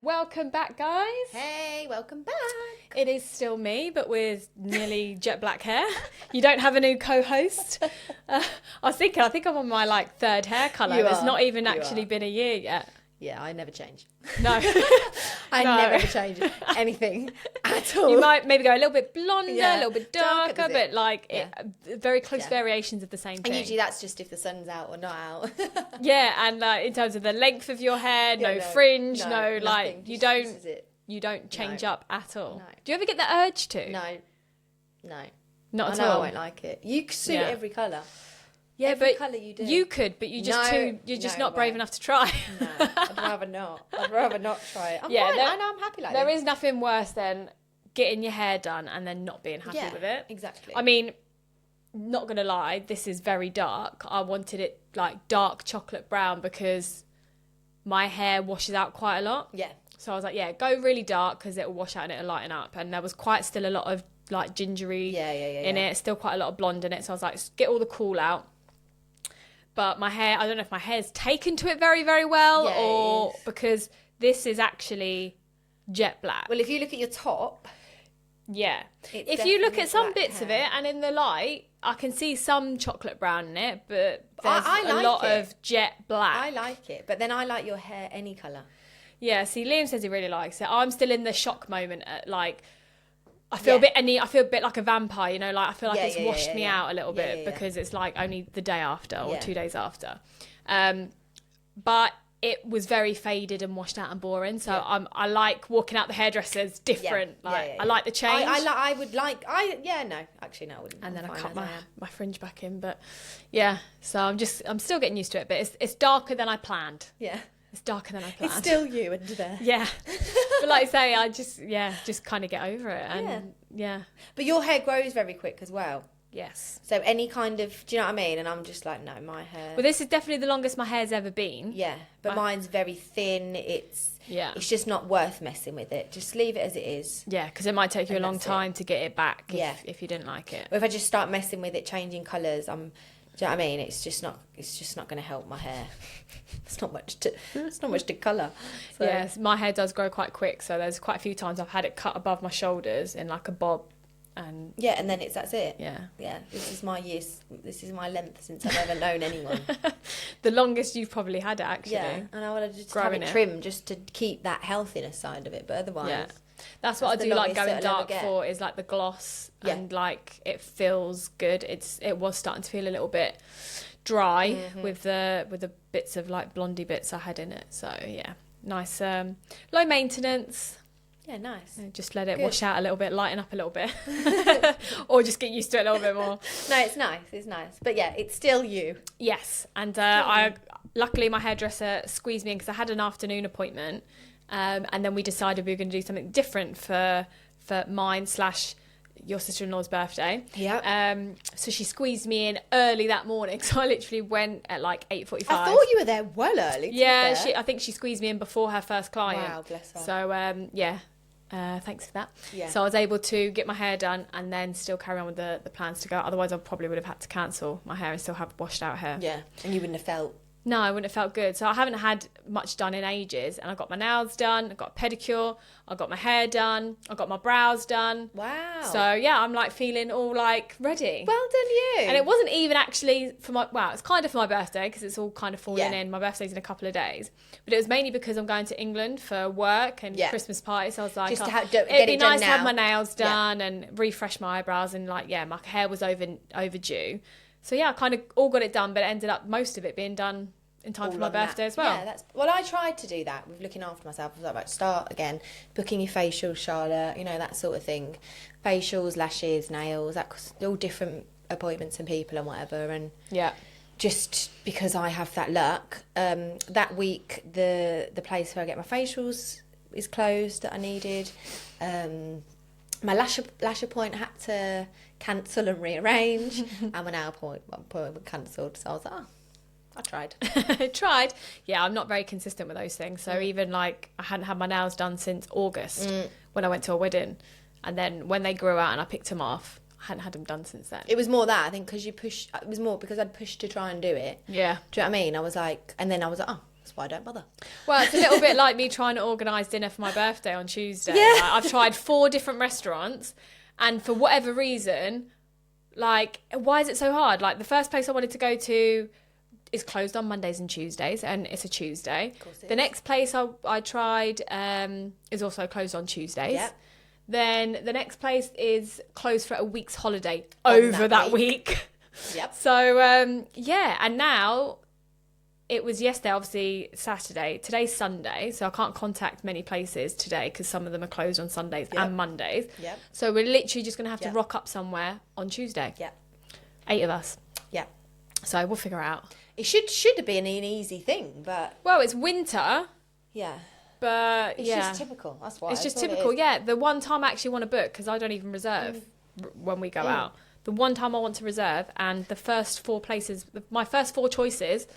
Welcome back, guys. Hey, welcome back. It is still me, but with nearly jet black hair. You don't have a new co-host. I think I'm on my third hair colour. It's not even actually been a year yet. Yeah, I never change. No. I never ever change anything at all. You might maybe go a little bit blonder, a little bit darker, but very close variations of the same thing. And usually that's just if the sun's out or not out. Yeah, and in terms of the length of your hair, no fringe, nothing. You don't change up at all. No. Do you ever get the urge to? No. Not at all. I won't like it. You suit every colour. Yeah, every colour you do. You could, but you're just not brave enough to try. No, I'd rather not. I'd rather not try it. I'm fine. I know I'm happy like There this. is nothing worse than getting your hair done and then not being happy with it. Exactly. I mean, not going to lie, this is very dark. I wanted it dark chocolate brown because my hair washes out quite a lot. Yeah. So I was like, go really dark because it'll wash out and it'll lighten up. And there was still a lot of gingery in it, still quite a lot of blonde in it. So I was like, get all the cool out. But my hair, I don't know if my hair's taken to it very, very well or because this is actually jet black. Well, if you look at your top... Yeah. If you look at some bits of it and in the light, I can see some chocolate brown in it, but there's a lot of jet black. I like it, but then I like your hair any colour. Yeah, see, Liam says he really likes it. I'm still in the shock moment at I feel a bit like a vampire, I feel like it's washed me out a little bit because it's only the day after or 2 days after. But it was very faded and washed out and boring. So I like walking out the hairdressers different. I like the change. I wouldn't. And then I cut my fringe back in, but so I'm still getting used to it, but it's darker than I planned. Yeah. It's darker than I planned. It's still you under there. Yeah. But like I say, I just kind of get over it. And But your hair grows very quick as well. Yes. So any kind of, do you know what I mean? And I'm just like, no, my hair. Well, this is definitely the longest my hair's ever been. Yeah. But mine's very thin. It's just not worth messing with it. Just leave it as it is. Yeah, because it might take you a long time to get it back if you didn't like it. Or if I just start messing with it, changing colours, do you know what I mean? It's just not going to help my hair. It's not much to colour. So. Yes, my hair does grow quite quick, so there's quite a few times I've had it cut above my shoulders in a bob, and and then that's it. Yeah. This is my length since I've ever known anyone. The longest you've probably had it actually. Yeah, and I want to just have it trimmed just to keep that healthiness side of it, but otherwise. Yeah. That's what I do like going dark for is the gloss and it feels good. It was starting to feel a little bit dry with the bits of blondie bits I had in it. So nice low maintenance. Yeah, nice. Just let it wash out a little bit, lighten up a little bit, or just get used to it a little bit more. No, it's nice. But it's still you. Yes, and luckily my hairdresser squeezed me in because I had an afternoon appointment. And then we decided we were going to do something different for mine / your sister-in-law's birthday. Yeah. So she squeezed me in early that morning. So I literally went at 8:45. I thought you were there well early. Yeah, I think she squeezed me in before her first client. Wow, bless her. So thanks for that. Yeah. So I was able to get my hair done and then still carry on with the plans to go. Otherwise, I probably would have had to cancel my hair and still have washed out hair. Yeah, and you wouldn't have felt. No, I wouldn't have felt good. So I haven't had much done in ages. And I got my nails done, I got a pedicure, I got my hair done, I got my brows done. Wow. So I'm feeling all ready. Well done you. And it wasn't even actually it's kind of for my birthday because it's all kind of falling in. My birthday's in a couple of days. But it was mainly because I'm going to England for work and Christmas party. So I was like, it'd be nice to have my nails done and refresh my eyebrows. And my hair was overdue. So I kind of all got it done, but it ended up most of it being done in time for my birthday as well. Yeah, I tried to do that with looking after myself. I was like, right, start again, booking your facials, Charlotte, that sort of thing. Facials, lashes, nails, that's all different appointments and people and whatever. And just because I have that luck, that week the place where I get my facials is closed that I needed. My lash appointment had to cancel and rearrange, and my nail appointment cancelled. So I was like, I tried. I tried. Yeah, I'm not very consistent with those things. So even I hadn't had my nails done since August when I went to a wedding, and then when they grew out and I picked them off, I hadn't had them done since then. It was more that I think because it was more because I'd pushed to try and do it. Yeah. Do you know what I mean? I was like, and then I was like, oh, That's why I don't bother. Well, it's a little bit like me trying to organise dinner for my birthday on Tuesday. Yeah. Like, I've tried 4 different restaurants, and for whatever reason, like, why is it so hard? Like, the first place I wanted to go to is closed on Mondays and Tuesdays, and it's a Tuesday. The next place I tried is also closed on Tuesdays. Yep. Then the next place is closed for a week's holiday over that week. Yep. So, and now it was yesterday, obviously Saturday. Today's Sunday, so I can't contact many places today because some of them are closed on Sundays and Mondays. Yep. So we're literally just going to have to rock up somewhere on Tuesday. Yep. 8 of us. Yep. So we'll figure it out. It should have been an easy thing, but... Well, it's winter. Yeah. But, it's just typical. That's why. It's just typical, yeah. The one time I actually want to book, because I don't even reserve when we go out. The one time I want to reserve, and the first 4 places, my first 4 choices...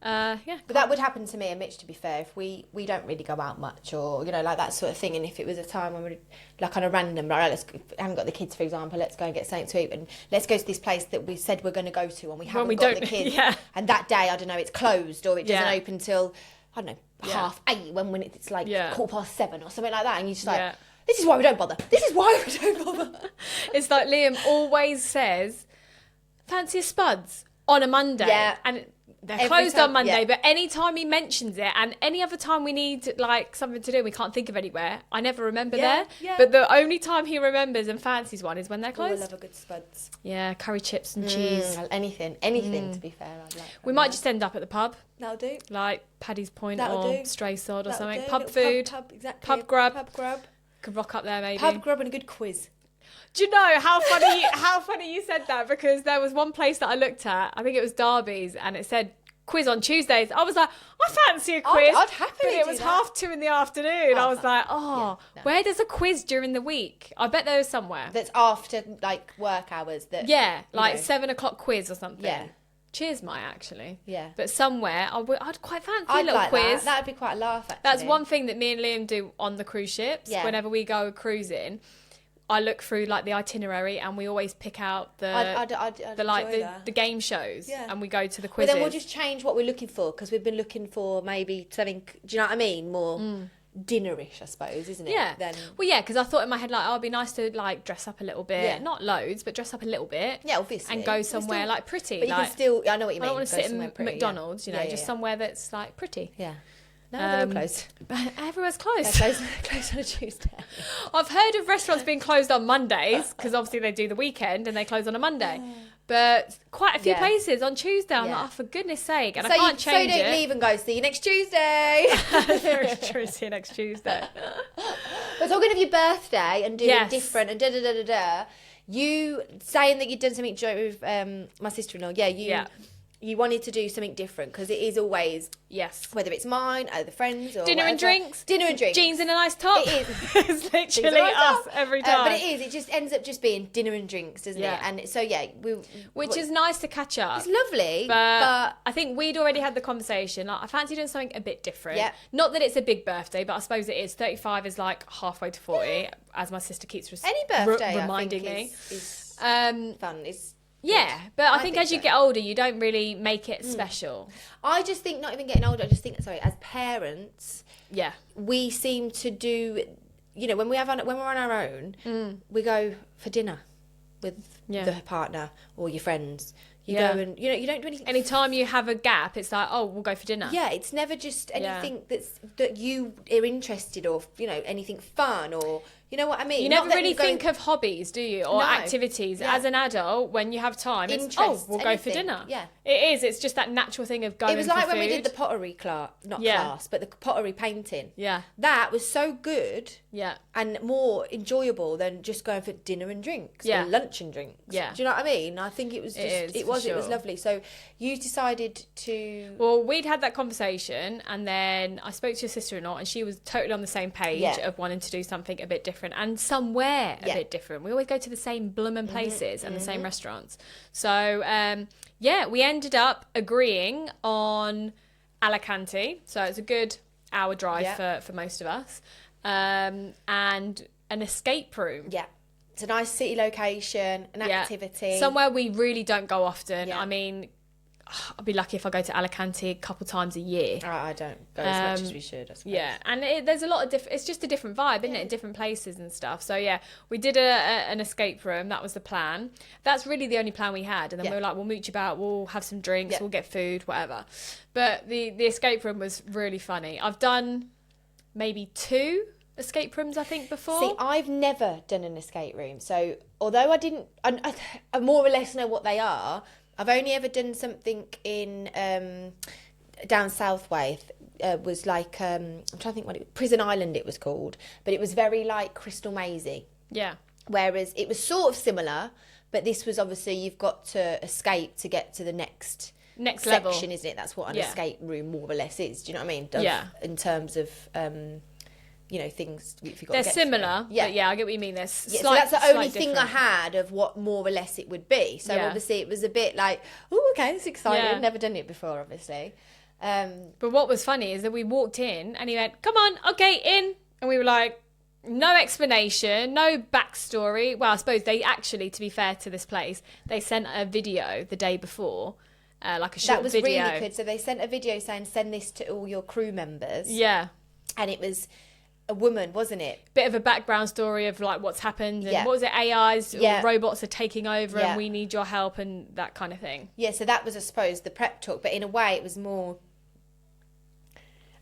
But that would happen to me and Mitch, to be fair, if we don't really go out much, or like that sort of thing. And if it was a time when we're like on a random, right, I haven't got the kids, for example, let's go and get something to eat, and let's go to this place that we said we're going to go to, and we haven't got the kids, and that day, I don't know, it's closed, or it doesn't open till, I don't know, 8:30, when it's like 7:15 or something like that, and you're just like, this is why we don't bother. This is why we don't bother. It's like Liam always says, fancy a spuds on a Monday, and they're closed on Monday, but any time he mentions it, and any other time we need like something to do, we can't think of anywhere, I never remember there. Yeah. But the only time he remembers and fancies one is when they're closed. I love a good spuds. Yeah, curry chips and cheese. Anything to be fair. I'd like. We might just end up at the pub. That'll do. Like Paddy's Point Stray Sod or something. Do. Pub food. Exactly. Pub grub. Pub grub. Could rock up there maybe. Pub grub and a good quiz. Do you know how funny you said that? Because there was one place that I looked at, I think it was Derby's, and it said quiz on Tuesdays. I was like, I fancy a quiz. I'd happily But it was do that. 2:30 in the afternoon. I was like, where there's a quiz during the week? I bet there is somewhere. That's after like work hours. That 7 o'clock quiz or something. Yeah. Cheers might actually. Yeah. But somewhere, I'd quite fancy a little quiz. That'd be quite a laugh, actually. That's one thing that me and Liam do on the cruise ships. Yeah. Whenever we go cruising, I look through like the itinerary, and we always pick out the game shows, and we go to the quizzes. Well, then we'll just change what we're looking for, because we've been looking for maybe something. Do you know what I mean? More dinnerish, I suppose, isn't it? Yeah. Well, yeah, because I thought in my head like, it'd be nice to like dress up a little bit, not loads, but dress up a little bit. Yeah, obviously. And go somewhere like pretty. But you can still. I know what you mean. I don't want to sit in McDonald's, just somewhere that's like pretty. Yeah. No, they're closed. Everywhere's closed. They're closed on a Tuesday. I've heard of restaurants being closed on Mondays, because obviously they do the weekend and they close on a Monday. But quite a few places on Tuesday, I'm like, oh, for goodness sake. And I can't change it. So don't leave and go, see you next Tuesday. Very true, see you next Tuesday. But talking of your birthday and doing different and da-da-da-da-da, you saying that you'd done something joint with my sister-in-law, you wanted to do something different, because it is always, whether it's mine, other friends, or dinner and drinks. Jeans and a nice top. It is. It's literally us every time. But it is. It just ends up just being dinner and drinks, doesn't it? And so, which is nice to catch up. It's lovely. But I think we'd already had the conversation. Like, I fancy doing something a bit different. Yeah. Not that it's a big birthday, but I suppose it is. 35 is like halfway to 40, as my sister keeps reminding me. Is fun. Yeah, but I think as you get older, you don't really make it special. I just think, not even getting older, I just think, as parents, we seem to do, when we're on our own, we go for dinner with the partner or your friends. You go and, you don't do anything. Anytime you have a gap, it's like, oh, we'll go for dinner. Yeah, it's never just anything that you are interested, or, anything fun, or... You know what I mean? You never really think of hobbies, do you? Or activities. Yeah. As an adult, when you have time, it's, we'll go for dinner. Yeah. It is. It's just that natural thing of going for food. It was like when we did the pottery class, but the pottery painting. Yeah. That was so good. Yeah. And more enjoyable than just going for dinner and drinks. Or lunch and drinks. Yeah. Do you know what I mean? I think it was just, it was lovely. So you decided to... Well, we'd had that conversation, and then I spoke to your sister-in-law, and she was totally on the same page of wanting to do something a bit different, and somewhere a bit different. We always go to the same bloomin' places and the same restaurants. So, we ended up agreeing on Alicante. So it's a good hour drive for most of us. And an escape room. Yeah. It's a nice city location, an activity. Somewhere we really don't go often. Yeah. I mean, I'll be lucky if I go to Alicante a couple times a year. I don't go as much as we should, I suppose. Yeah, and there's a lot of it's just a different vibe, isn't it, in different places and stuff. So yeah, we did an escape room. That was the plan. That's really the only plan we had. And then we were like, we'll mooch about, we'll have some drinks, we'll get food, whatever. But the escape room was really funny. I've done maybe 2 escape rooms, I think, before. See, I've never done an escape room. So although I more or less know what they are, I've only ever done something in down south way. Was like I'm trying to think what Prison Island it was called, but it was very like Crystal Mazy. Yeah. Whereas it was sort of similar, but this was obviously you've got to escape to get to the next level section, isn't it? That's what an escape room more or less is. Do you know what I mean? In terms of things if you got. They're similar, but yeah, I get what you mean. So that's the only thing I had of what more or less it would be. So obviously it was a bit like, oh, okay, this is exciting. Yeah. Never done it before, obviously. But what was funny is that we walked in and he went, "Come on, okay, in," and we were like, no explanation, no backstory. Well, I suppose they actually, to be fair to this place, they sent a video the day before, like a short video. That was really good. So they sent a video saying, "Send this to all your crew members." Yeah, and it was a woman, wasn't it? Bit of a background story of like what's happened and what was it, AIs or robots are taking over and we need your help and that kind of thing. Yeah, so that was, I suppose, the prep talk, but in a way it was more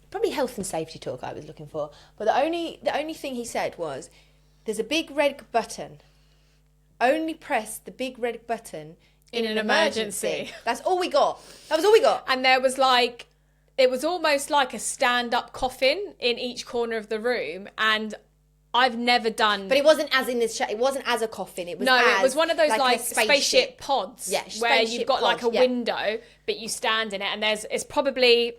probably health and safety talk I was looking for. But the only thing he said was, there's a big red button. Only press the big red button in an emergency. That's all we got. That was all we got. And there was like, it was almost like a stand-up coffin in each corner of the room, and I've never done... But it wasn't as in this... It wasn't as a coffin. It was it was one of those like spaceship pods. Yeah, where you've got like a window, but you stand in it, and it's probably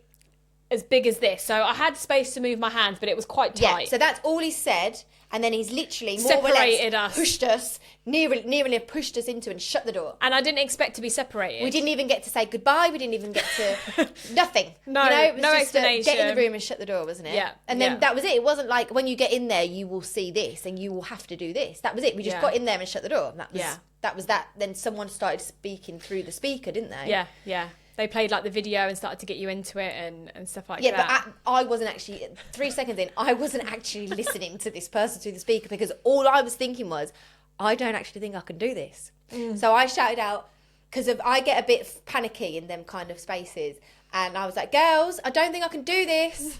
as big as this. So I had space to move my hands, but it was quite tight. Yeah, so that's all he said. And then he's literally separated us, pushed us, nearly pushed us into and shut the door. And I didn't expect to be separated. We didn't even get to say goodbye. We didn't even get to nothing. No, it was no just explanation. Get in the room and shut the door, wasn't it? Yeah. And then that was it. It wasn't like when you get in there, you will see this and you will have to do this. That was it. We just got in there and shut the door. And that was that. Then someone started speaking through the speaker, didn't they? Yeah, yeah. They played like the video and started to get you into it and stuff like that. Yeah, but I wasn't actually, 3 seconds in, I wasn't actually listening to this person through the speaker because all I was thinking was, I don't actually think I can do this. So I shouted out, because I get a bit panicky in them kind of spaces. And I was like, girls, I don't think I can do this.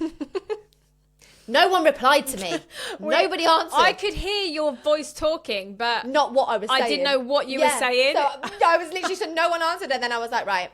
No one replied to me. Nobody answered. I could hear your voice talking, but... Not what I was saying. I didn't know what you were saying. So I was literally, so no one answered. And then I was like, right...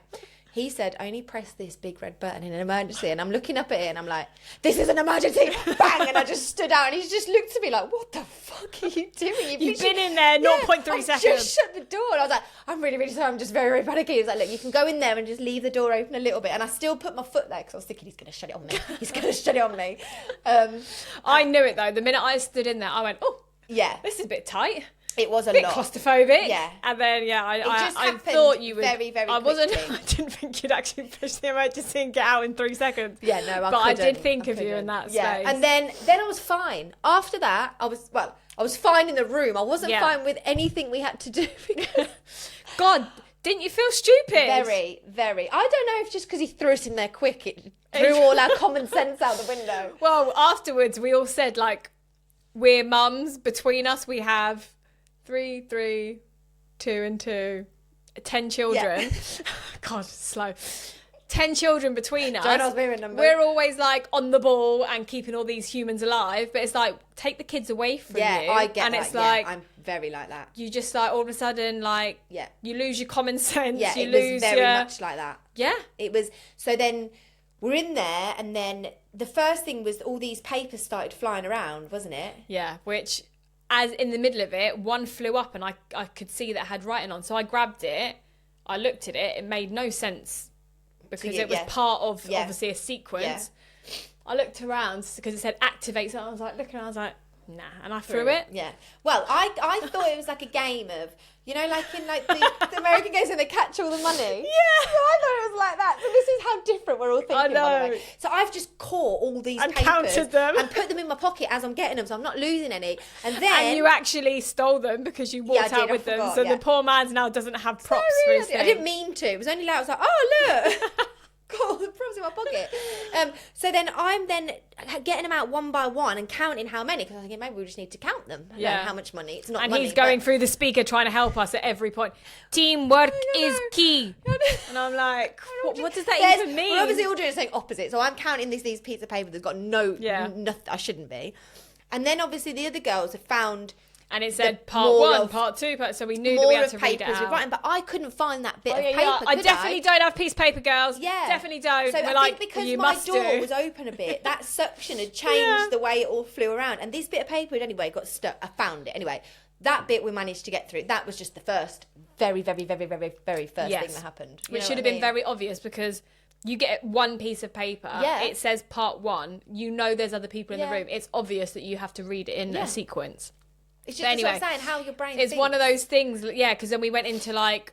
He said, only press this big red button in an emergency. And I'm looking up at it and I'm like, this is an emergency. Bang. And I just stood out and he just looked at me like, what the fuck are you doing? You've been in there 0.3 seconds. I just shut the door. And I was like, I'm really, really sorry. I'm just very, very panicky. He was like, look, you can go in there and just leave the door open a little bit. And I still put my foot there because I was thinking he's going to shut it on me. He's going to shut it on me. I knew it though. The minute I stood in there, I went, oh, yeah, this is a bit tight. It was a bit lot. Claustrophobic. Yeah. And then, I thought you would... very, very I quickly. I didn't think you'd actually push the emergency and get out in 3 seconds. Yeah, no, But I did think of you in that space. And then I was fine. After that, I was fine in the room. I wasn't fine with anything we had to do. God, didn't you feel stupid? Very, very. I don't know if just because he threw us in there quick, it threw all our common sense out the window. Well, afterwards, we all said, like, we're mums. Between us, we have... 3, 2 and 2, 10 children. Yeah. God, slow. 10 children between us. We're always like on the ball and keeping all these humans alive, but it's like, take the kids away from you. Yeah, I get and that. It's like, I'm very like that. You just like all of a sudden like, you lose your common sense. Yeah, you it was very much like that. Yeah. It was, so then we're in there and then the first thing was all these papers started flying around, wasn't it? Yeah, which... As in the middle of it, one flew up and I could see that it had writing on. So I grabbed it, I looked at it, it made no sense because it was part of obviously a sequence. Yeah. I looked around because it said activate, so I was like looking around, I was like, nah, and I threw it. Yeah. Well, I thought it was like a game of, you know, like in like the American games where they catch all the money. Yeah. So I thought it was like that. So this is how different we're all thinking. I know. By the way. So I've just caught all these papers counted them and put them in my pocket as I'm getting them, so I'm not losing any. And you actually stole them because you walked out with them. So the poor man now doesn't have props for his thing. I didn't mean to. It was only like, I was like, oh look. Got all the props in my pocket. So then I'm getting them out one by one and counting how many, because I was thinking maybe we just need to count them. How much money. It's not and money. And he's going through the speaker trying to help us at every point. Teamwork is key. And I'm like, what does that even mean? We're obviously all doing something opposite. So I'm counting these pieces of paper that's got nothing. I shouldn't be. And then obviously the other girls have found. And it said part 1, part 2, so we knew that we had to read it out. Writing, but I couldn't find that bit of paper. I definitely don't have piece of paper, girls. Yeah. Definitely don't. So I think because my door was open a bit, that suction had changed the way it all flew around. And this bit of paper had anyway got stuck. I found it. Anyway, that bit we managed to get through. That was just the first, very, very, very, very, very first thing that happened. Which should have been very obvious, because you get one piece of paper, it says part 1, you know there's other people in the room. It's obvious that you have to read it in a sequence. It's just what I'm saying, how your brain thinks. It's one of those things, because then we went into like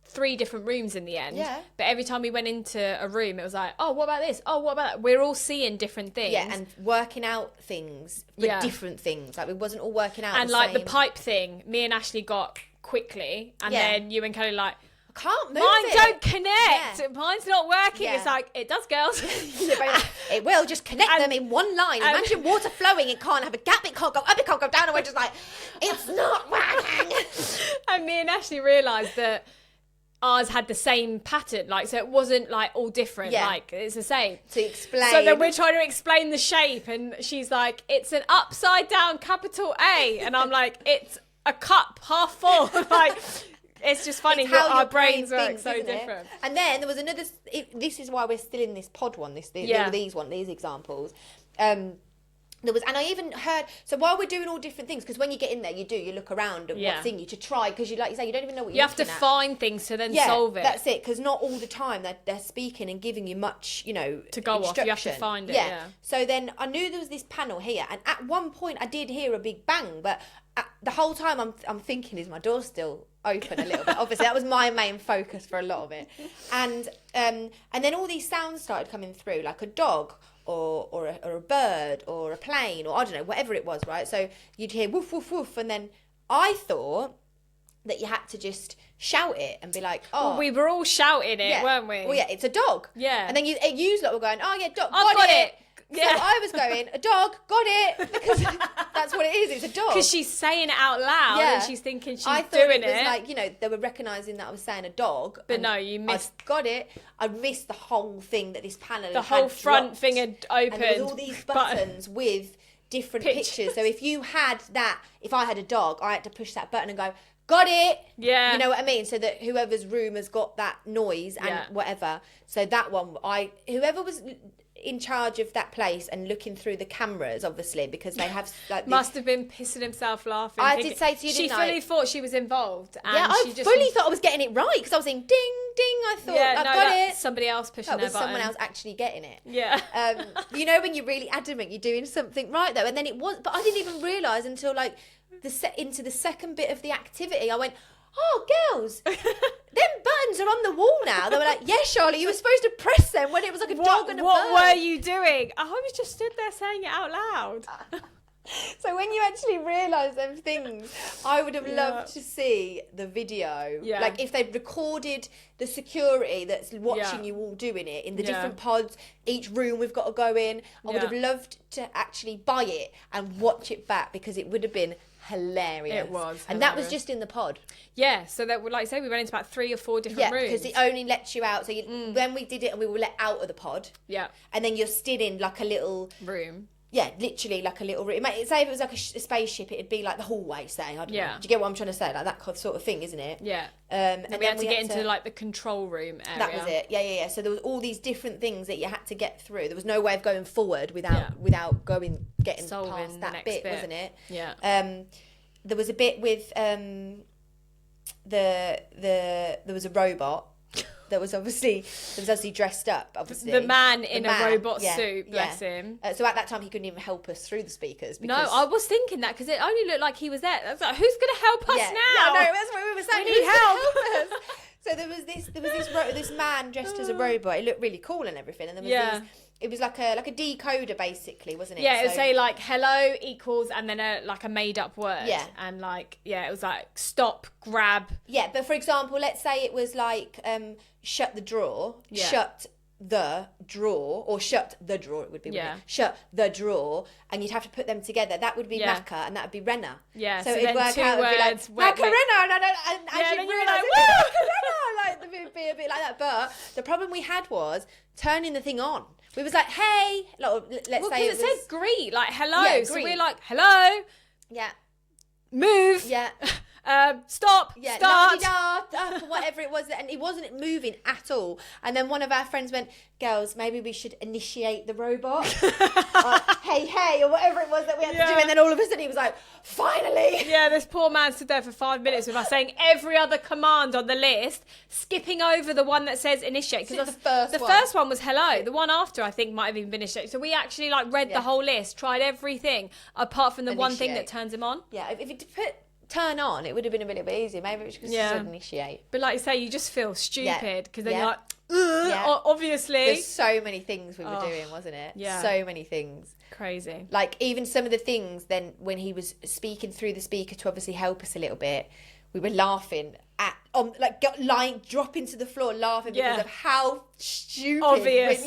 3 different rooms in the end. Yeah. But every time we went into a room, it was like, oh, what about this? Oh, what about that? We're all seeing different things. Yeah, and working out things for different things. Like, we wasn't all working out and the same. The pipe thing, me and Ashley got quickly, and then you and Kelly like, can't move Mine don't connect. Mine's not working. It's like, it does, girls. It will. Just connect them in one line. Imagine water flowing. It can't have a gap. It can't go up. It can't go down. And we're just like, it's not working. And me and Ashley realised that ours had the same pattern. Like, so it wasn't like all different. Yeah. Like, it's the same. To explain. So then we're trying to explain the shape. And she's like, it's an upside down capital A. And I'm like, it's a cup half full. Like... It's just funny how our brains work so different. And then there was another. This is why we're still in this pod one. These examples. There was, and I even heard. So while we're doing all different things, because when you get in there, you look around at what's in you to try, because like you say, you don't even know what you have to find things to then solve it. That's it. Because not all the time they're speaking and giving you much, to go off. You have to find it. Yeah. So then I knew there was this panel here, and at one point I did hear a big bang, but the whole time I'm thinking, is my door still open a little bit? Obviously that was my main focus for a lot of it. And then all these sounds started coming through, like a dog or a bird or a plane, or I don't know, whatever it was, right? So you'd hear woof woof woof, and then I thought that you had to just shout it and be like, oh, well, we were all shouting it, weren't we? Well, yeah, it's a dog. Yeah. And then you lot were going, oh yeah, dog, got it. Yeah. So I was going, a dog, got it, because that's what it is. It's a dog. Because she's saying it out loud, and she's thinking she's doing it. I thought it was like, they were recognising that I was saying a dog. But no, you missed. I got it. I missed the whole thing that this panel had. The whole front thing had opened. And there was all these buttons with different pictures. So if I had a dog, I had to push that button and go, got it. Yeah. You know what I mean? So that whoever's room has got that noise and whatever. So that one, whoever was in charge of that place and looking through the cameras, obviously, because they have like must have been pissing himself laughing. I did say to you, she fully thought she was involved. And I fully thought I was getting it right, because I was saying ding ding. I thought I've got it. Somebody else pushing their button. Someone else actually getting it. Yeah. When you're really adamant you're doing something right though, and then it was. But I didn't even realise until like into the second bit of the activity, I went, oh, girls, them buttons are on the wall now. They were like, yeah, Charlotte, you were supposed to press them when it was like a dog and a bird. What were you doing? I was just stood there saying it out loud. So when you actually realise them things, I would have loved to see the video. Yeah. Like if they'd recorded the security that's watching you all doing it in the different pods, each room we've got to go in. I would have loved to actually buy it and watch it back, because it would have been hilarious. It was, and that was just in the pod. Yeah, so that would, like I say, we went into about 3 or 4 different rooms. Because it only lets you out. So when we did it, and we were let out of the pod. Yeah, and then you're still in like a little room. Yeah, literally like a little room. Say if it was like a spaceship, it'd be like the hallway, say. I don't know. Do you get what I'm trying to say? Like that sort of thing, isn't it? Yeah. And we had to get into like the control room area. That was it. Yeah. So there was all these different things that you had to get through. There was no way of going forward without getting solving past that bit, wasn't it? Yeah. There was a bit with there was a robot that was obviously dressed up. Obviously, the man in a robot suit. Bless him. So at that time, he couldn't even help us through the speakers. No, I was thinking that, because it only looked like he was there. I was like, who's going to help us now? Yeah, no, that's what we were saying. We need help. So there was this man dressed as a robot. It looked really cool and everything. And there was it was like a decoder basically, wasn't it? Yeah, it would say like hello equals and then a made up word. Yeah. And like, it was like stop, grab. Yeah, but for example, let's say it was like shut the drawer, shut the drawer, or shut the drawer, it would be shut the drawer, and you'd have to put them together. That would be Macca and that would be Renna. Yeah, so it'd work out and be like Macarena, and actually realise Macarena, like it would be a bit like that. But the problem we had was turning the thing on. We was like, hey, let's say it said greet, like hello. Yeah, so we're like, hello. Yeah. Move. Yeah. Stop. Yeah. Start. Whatever it was, and it wasn't moving at all. And then one of our friends went, girls, maybe we should initiate the robot. Hey, or whatever it was that we had to do. And then all of a sudden he was like, finally. Yeah, this poor man stood there for 5 minutes with us saying every other command on the list, skipping over the one that says initiate. Because the first one was hello. The one after, I think, might have even been initiate. So we actually read the whole list, tried everything, apart from the one thing that turns him on. Yeah, if it put turn on, it would have been a little bit easier. Maybe it was just initiate. But like you say, you just feel stupid because then you're like, obviously. There's so many things we were doing, wasn't it? Yeah. So many things. Crazy. Like even some of the things then when he was speaking through the speaker to obviously help us a little bit, we were laughing at, dropping to the floor laughing because of how stupid. Obvious.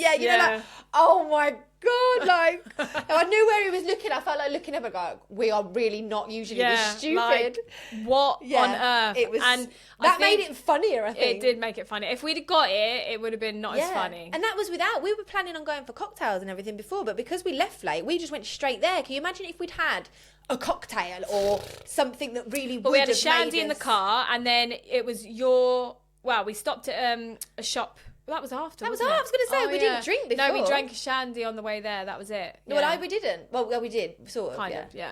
Oh my God, I knew where he was looking. I felt like looking at him and going, we are really not usually this stupid. Like, what on earth? It was, and that made it funnier, I think. It did make it funny. If we'd have got it would have been not as funny. And that was we were planning on going for cocktails and everything before, but because we left late, we just went straight there. Can you imagine if we'd had a cocktail or something that really would have made us... we had a shandy in the car, and then it was we stopped at a shop... That was after. I was going to say, we didn't drink before. No, we drank a shandy on the way there. That was it. Yeah. Well, we didn't. Well, we did, sort of. Kind of, yeah.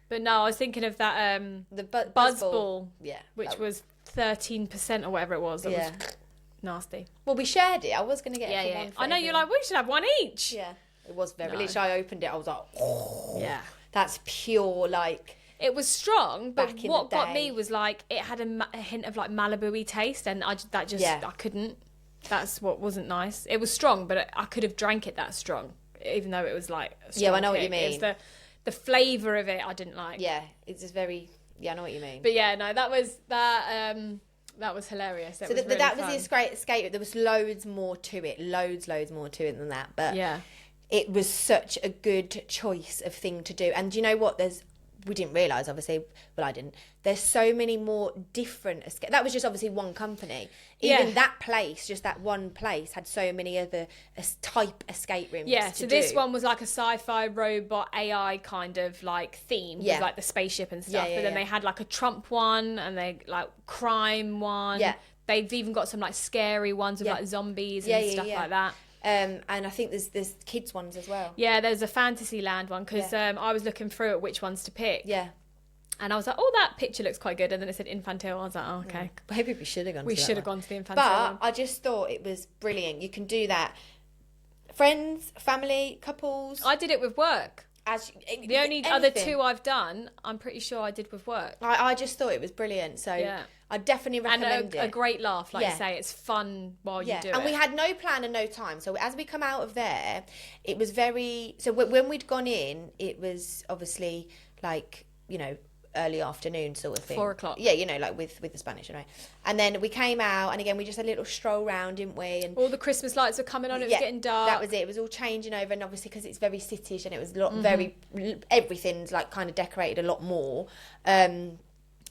But no, I was thinking of that, the Buzz Ball, yeah, which was 13% or whatever it was. That was nasty. Well, we shared it. I was going to get it for one. I know, you're like, we should have one each. Yeah. It was very... Literally, I opened it, I was like, yeah. That's pure, It was strong, but what got me was, it had a hint of, Malibu-y taste, and I couldn't. That's what wasn't nice. It was strong, but I could have drank it that strong, even though it was a strong I know what you mean. It's the flavour of it I didn't like. Yeah, it's just very... Yeah, I know what you mean. But yeah, no, that was hilarious. That was this great escape. There was loads more to it. Loads more to it than that. But it was such a good choice of thing to do. And do you know what? We didn't realise, obviously. Well, I didn't. There's so many more different escape. That was just obviously one company. Even that place, just that one place, had so many other type escape rooms. Yeah, so this one was like a sci-fi robot AI kind of theme with the spaceship and stuff. But then they had a Trump one and they crime one. Yeah. They've even got some scary ones with zombies and stuff like that. And I think there's kids ones as well. Yeah, there's a Fantasyland one because I was looking through at which ones to pick. Yeah. And I was like, oh, that picture looks quite good. And then it said Infantile. I was like, oh, okay. Maybe we should have gone to that. We should have gone to the Infantile But one. I just thought it was brilliant. You can do that. Friends, family, couples. I did it with work. The only other two I've done, I'm pretty sure I did with work. I just thought it was brilliant. So I definitely recommend it. And a great laugh, like you say. It's fun while you do it. And we had no plan and no time. So as we come out of there, it was very... So when we'd gone in, it was obviously early afternoon sort of thing. 4:00. Yeah, with the Spanish, right? And then we came out, and again, we just had a little stroll round, didn't we? And all the Christmas lights were coming on, it was getting dark. That was it. It was all changing over, and obviously because it's very cityish, and it was a lot everything's kind of decorated a lot more.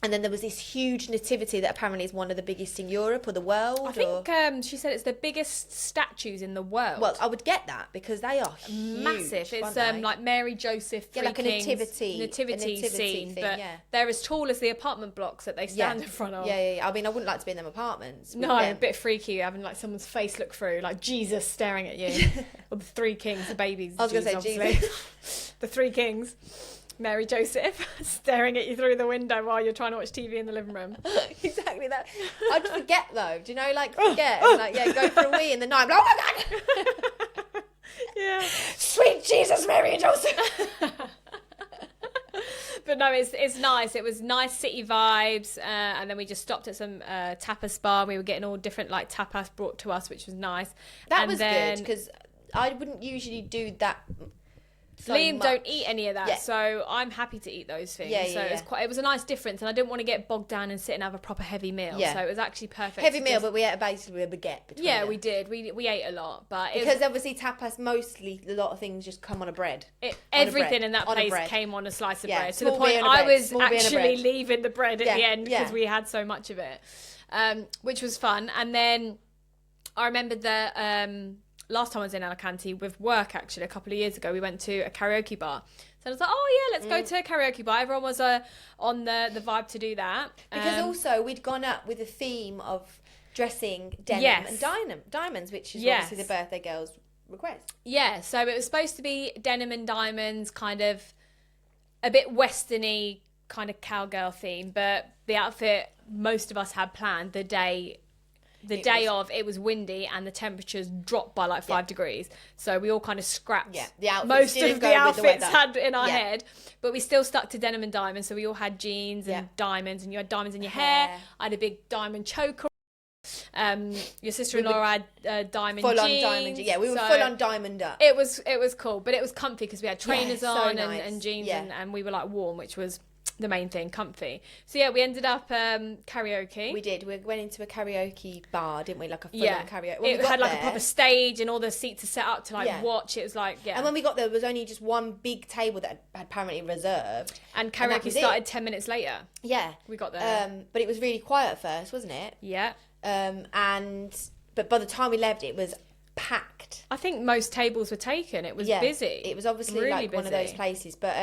And then there was this huge nativity that apparently is one of the biggest in Europe or the world. I think she said it's the biggest statues in the world. Well, I would get that because they are huge, massive. It's like Mary, Joseph, three like kings, a nativity scene, thing, but they're as tall as the apartment blocks that they stand in front of. Yeah. I mean, I wouldn't like to be in them apartents. No, a bit freaky having someone's face look through, like Jesus staring at you. Or the three kings, the babies. I was going to say Jesus. The three kings. Mary, Joseph, staring at you through the window while you're trying to watch TV in the living room. Exactly that. I'd forget though. Do you know, forget and go for a wee in the night. Oh my God! Yeah. Sweet Jesus, Mary and Joseph. But no, it's nice. It was nice city vibes, and then we just stopped at some tapas bar. We were getting all different like tapas brought to us, which was nice. That was good because I wouldn't usually do that. Liam don't eat any of that, so I'm happy to eat those things. It was a nice difference, and I didn't want to get bogged down and sit and have a proper heavy meal. So it was actually perfect. Heavy meal, but we ate basically a baguette between them. We did. We ate a lot, but because obviously tapas, mostly a lot of things just come on a bread. Everything in that place came on a slice of bread, to the point I was actually leaving the bread at the end because we had so much of it, which was fun. And then I remember that. Last time I was in Alicante with work, actually, a couple of years ago, we went to a karaoke bar. So I was like, oh, yeah, let's go to a karaoke bar. Everyone was on the vibe to do that. Because also, we'd gone up with a theme of dressing denim and diamonds, which is obviously the birthday girl's request. Yeah, so it was supposed to be denim and diamonds, kind of a bit westerny, kind of cowgirl theme. But the outfit most of us had planned the day of, it was windy and the temperatures dropped by like 5 degrees, so we all kind of scrapped most of the outfits had in our head, but we still stuck to denim and diamonds. So we all had jeans and diamonds, and you had diamonds in your hair. I had a big diamond choker. Your sister-in-law had diamond full jeans. On diamond. We were full on diamond up. It was cool, but it was comfy because we had trainers on nice. and jeans, and we were like warm, which was the main thing, comfy. So we ended up karaoke. We did. We went into a karaoke bar, didn't we? Like a full-on karaoke. It had like a proper stage, and all the seats are set up to watch. It was like And when we got there was only just one big table that had apparently reserved. And karaoke started 10 minutes later. Yeah, we got there. But it was really quiet at first, wasn't it? Yeah. But by the time we left, it was packed. I think most tables were taken. It was busy. It was obviously really like busy. One of those places, but.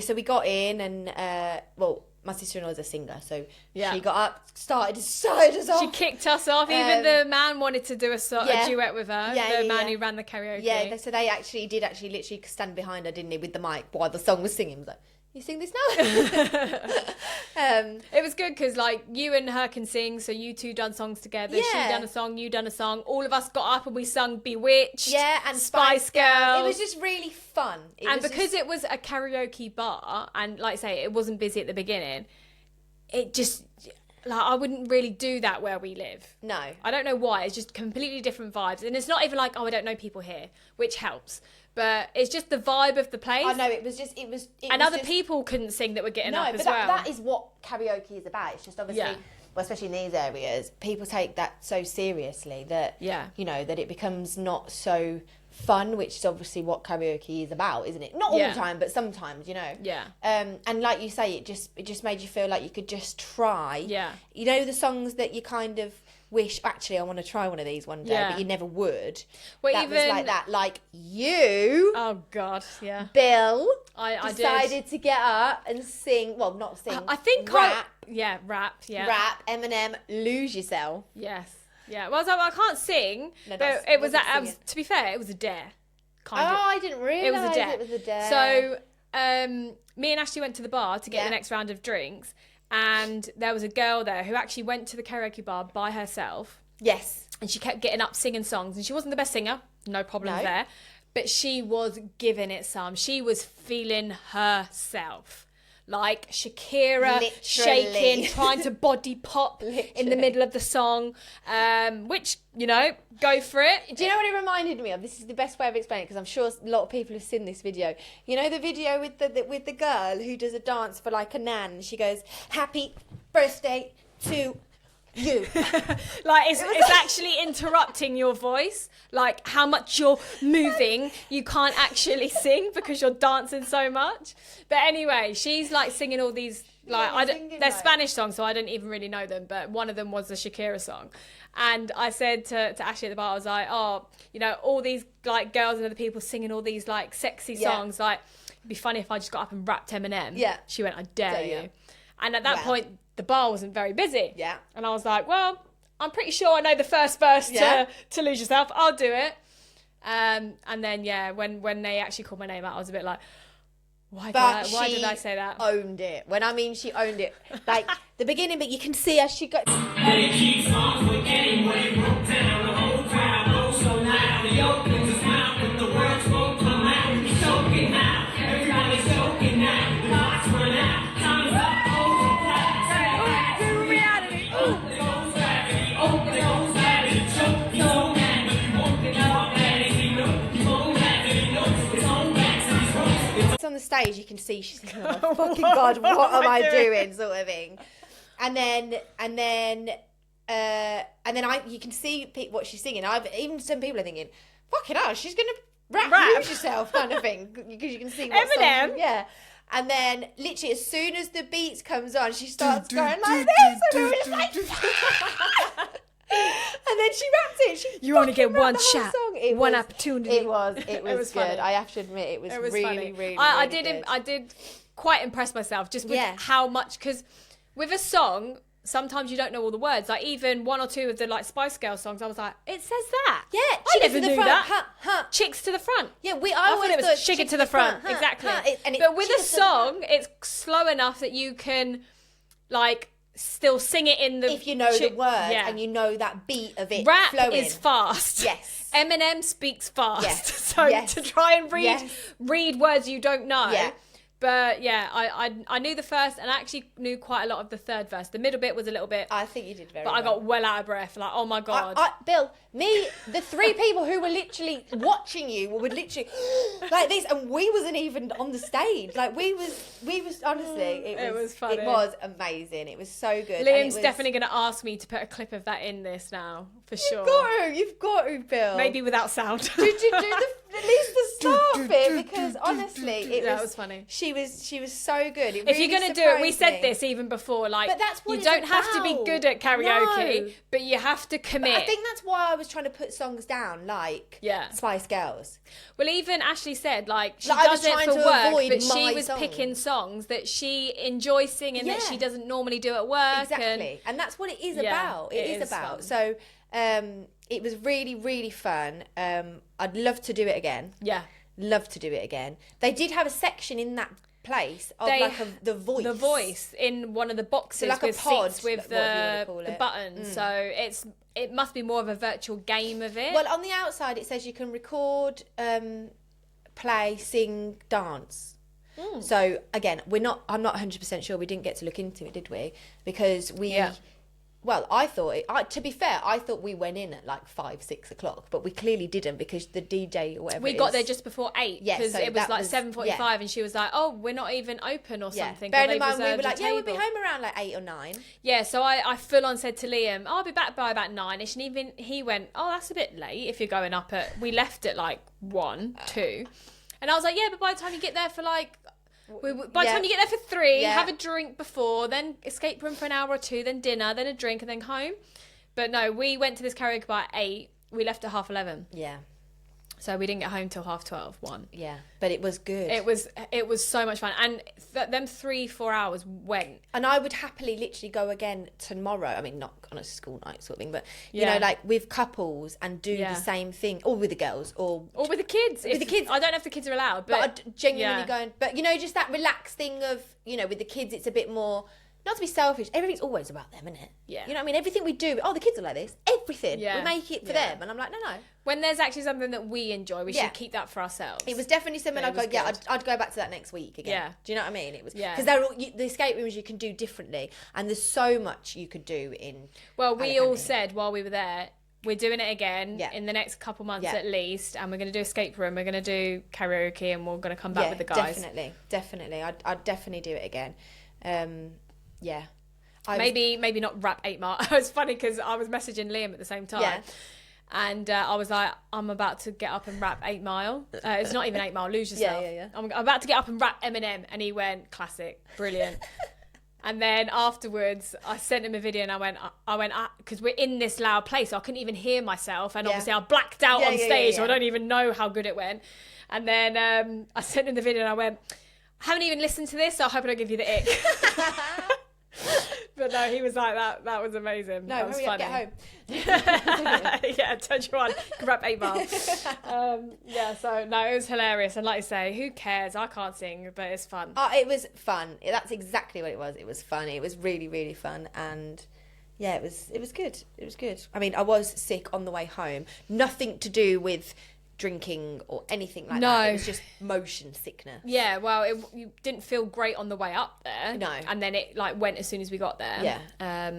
So we got in and, my sister-in-law is a singer, so she got up, started us off. She kicked us off. Even the man wanted to do a duet with her, the man who ran the karaoke. Yeah, so they did literally stand behind her, didn't they, with the mic while the song was singing. He was like, you sing this now? It was good because like you and her can sing, so you two done songs together. She done a song, you done a song. All of us got up and we sung Bewitched. And Spice Girls. It was just really fun. It was a karaoke bar, and like I say, it wasn't busy at the beginning. It just I wouldn't really do that where we live. No, I don't know why. It's just completely different vibes, and it's not even like I don't know people here, which helps. But it's just the vibe of the place. I know, other people couldn't sing that were getting up as well. No, but that is what karaoke is about. It's just obviously, especially in these areas, people take that so seriously that, that it becomes not so fun, which is obviously what karaoke is about, isn't it? Not all the time, but sometimes, Yeah. And like you say, it just made you feel like you could just try. Yeah. You know, the songs that you kind of wish, actually I want to try one of these one day, but you never would. Well, that was like that. Like you, oh god, Bill, I decided to get up and sing. Well, not sing. I think rap. Rap. Eminem, Lose Yourself. Yes. Yeah. Well, I can't sing. No, but it was to be fair, it was a dare. I didn't realise it was a dare. So, me and Ashley went to the bar to get the next round of drinks. And there was a girl there who actually went to the karaoke bar by herself. Yes. And she kept getting up singing songs. And she wasn't the best singer. No problem there. But she was giving it some. She was feeling herself. Like Shakira, shaking, trying to body pop in the middle of the song. Which, go for it. Do you know what it reminded me of? This is the best way of explaining it, because I'm sure a lot of people have seen this video. You know the video with the girl who does a dance for like a nan? She goes, "Happy birthday to you." Like it's actually interrupting your voice. Like how much you're moving, you can't actually sing because you're dancing so much. But anyway, she's like singing all these they're Spanish songs, so I don't even really know them. But one of them was the Shakira song, and I said to Ashley at the bar, I was like, all these like girls and other people singing all these like sexy songs. Like it'd be funny if I just got up and rapped Eminem. Yeah. She went, "I dare you." And at that point, the bar wasn't very busy. Yeah. And I was like, well, I'm pretty sure I know the first verse to Lose Yourself. I'll do it. And then, when they actually called my name out, I was a bit like, why did I say that? Owned it. When I mean she owned it. Like, the beginning bit, you can see as she got... Everybody's soaking now. the stage, you can see she's thinking, oh my fucking God, what am I doing? Sort of thing. And then you can see what she's singing. Even some people are thinking, fucking hell, she's going to rap yourself kind of thing. Because you can see what Eminem. Song, yeah. And then, literally, as soon as the beats comes on, she starts going like this. And we were just like... And then she rapped it. You only get one shot, one opportunity. It was good. Funny. I have to admit, it was really, funny. really, I really good. I did quite impress myself just with how much... Because with a song... Sometimes you don't know all the words. Like even one or two of the like Spice Girls songs, I was like, it says that. Yeah, I never knew that. Ha. Chicks to the front. Yeah, I always thought it was chicken to the front. Exactly. But with a song, it's slow enough that you can like still sing it in the. If you know the word and you know that beat of it. Rap flowing. is fast. Yes. Eminem speaks fast. Yes. So to try and read words you don't know. Yeah. But yeah, I knew the first and I actually knew quite a lot of the third verse. The middle bit was a little bit... I think you did very well. But I got well out of breath. Like, oh my God. Bill, the three people who were literally watching you were literally like this, and we wasn't even on the stage. Like, we was honestly, it was funny. It was amazing. It was so good. Liam's definitely going to ask me to put a clip of that in this now, for sure. You've got to, Bill. Maybe without sound. Did you do at least the start bit? Because honestly, that was funny. She was so good. If you're going to do it, we said this even before, like, but that's what you don't have to be good at karaoke, but you have to commit. But I think that's why I was trying to put songs down, like Spice Girls. Well, even Ashley said, like, she does it for work, but she was picking songs that she enjoys singing that she doesn't normally do at work. Exactly. And that's what it is about. It is about. Fun. So it was really, really fun. I'd love to do it again. Yeah. Love to do it again. They did have a section in that place of the voice. The voice in one of the boxes, so like with a pod, seats with the buttons. So it must be more of a virtual game of it. Well, on the outside it says you can record, play, sing, dance. So again, I'm not 100% sure. We didn't get to look into it, did we? Because well, I thought to be fair, I thought we went in at like 5-6 o'clock, but we clearly didn't because the DJ or whatever. We got there just before 8 because it was like 7:45, and she was like, "Oh, we're not even open or something." Bearing in mind, we were like, we'll be home around like 8 or 9. Yeah, so I full on said to Liam, "I'll be back by about 9ish," and even he went, "Oh, that's a bit late if you're going up at." We left at like 1, 2, and I was like, "Yeah, but by the time you get there for like." By the time you get there for 3, have a drink before, then escape room for an hour or 2, then dinner, then a drink, and then home. But no, we went to this karaoke bar at 8. We left at 11:30. Yeah. So we didn't get home till 12:30, 1. Yeah, but it was good. It was so much fun, and them 3-4 hours went. And I would happily literally go again tomorrow. I mean, not on a school night sort of thing, but you know, like with couples and do the same thing, or with the girls, or with the kids. With the kids, I don't know if the kids are allowed, but I'd genuinely going. But you know, just that relaxed thing of with the kids, it's a bit more. Not to be selfish, everything's always about them, isn't it? Yeah. You know what I mean? Everything we do, the kids are like this. Everything. Yeah. We make it for them. And I'm like, no. When there's actually something that we enjoy, we should keep that for ourselves. It was definitely something I'd go, I'd go back to that next week again. Yeah. Do you know what I mean? It was because the escape rooms you can do differently, and there's so much you could do in. Well, we all said while we were there, we're doing it again in the next couple months at least, and we're going to do escape room, we're going to do karaoke, and we're going to come back with the guys. Definitely. I'd definitely do it again. Yeah. Maybe not rap 8 Mile. It was funny because I was messaging Liam at the same time. Yeah. And I was like, I'm about to get up and rap 8 Mile. It's not even 8 Mile, lose yourself. Yeah. I'm about to get up and rap Eminem. And he went, classic, brilliant. And then afterwards, I sent him a video and I went, because we're in this loud place, so I couldn't even hear myself. And obviously I blacked out on stage, so I don't even know how good it went. And then I sent him the video and I went, I haven't even listened to this, so I hope I don't give you the ick. But no, he was like, that was amazing. No, that was hurry funny. Up, get home. Yeah, turn you on, grab 8 Mile. So no, it was hilarious. And like you say, who cares? I can't sing, but it's fun. Oh, it was fun. That's exactly what it was. It was fun. It was really, really fun. And yeah, it was good. It was good. I mean, I was sick on the way home. Nothing to do with drinking or anything like that. It was just motion sickness. Yeah, well, you didn't feel great on the way up there. No. And then it like went as soon as we got there. Yeah.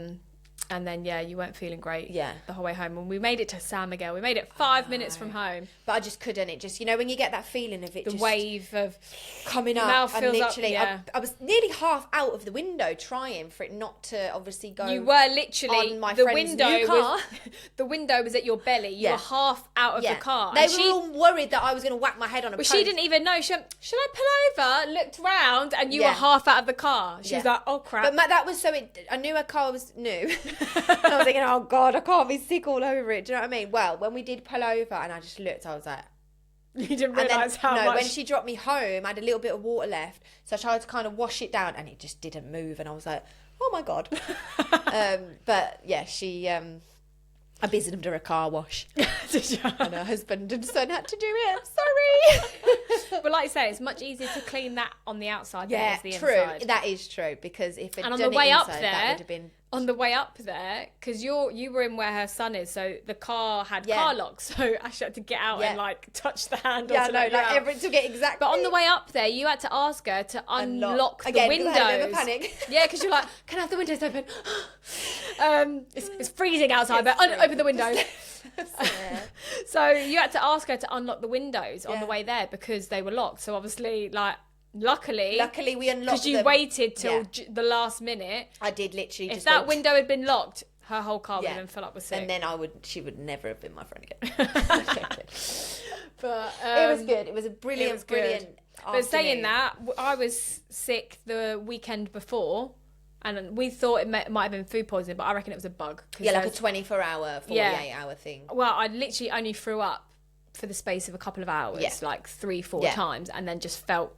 And then, you weren't feeling great the whole way home. And we made it to San Miguel. We made it 5 minutes from home. But I just couldn't. It just, when you get that feeling of it the wave of coming up. And literally, I was nearly half out of the window trying for it not to obviously go. You were literally on my friend's new car. The window was at your belly. You were half out of the car. They were all worried that I was going to whack my head on a post. She didn't even know. She went, should I pull over? Looked round and you were half out of the car. She was like, oh crap. But that was I knew her car was new. And I was thinking, oh God, I can't be sick all over it. Do you know what I mean? Well, when we did pull over and I just looked, I was like... You didn't realise how much... No, when she dropped me home, I had a little bit of water left. So I tried to kind of wash it down and it just didn't move. And I was like, oh my God. But yeah, she... I visited her a car wash. Did you? And her husband and son had to do it. Sorry. But like I say, it's much easier to clean that on the outside than it is the inside. Yeah, true. That is true. Because if it and on done the way it up inside, there, that would have been... On the way up there, because you were in where her son is, so the car had car locks, so I had to get out and like touch the handle. To get exactly. But on the way up there, you had to ask her to unlock the windows. I had a bit of a panic. Yeah, because you're like, can I have the windows open? It's freezing outside, but open the windows. So you had to ask her to unlock the windows on the way there because they were locked. So obviously, Luckily we unlocked because you waited till the last minute. I did literally. If that window had been locked, her whole car would have been filled up with sick. And then she would never have been my friend again. But it was good. It was a brilliant afternoon. But saying that, I was sick the weekend before, and we thought it might have been food poisoning, but I reckon it was a bug. Yeah, like a 24-hour, 48-hour thing. Well, I literally only threw up for the space of a couple of hours, like 3-4 times, and then just felt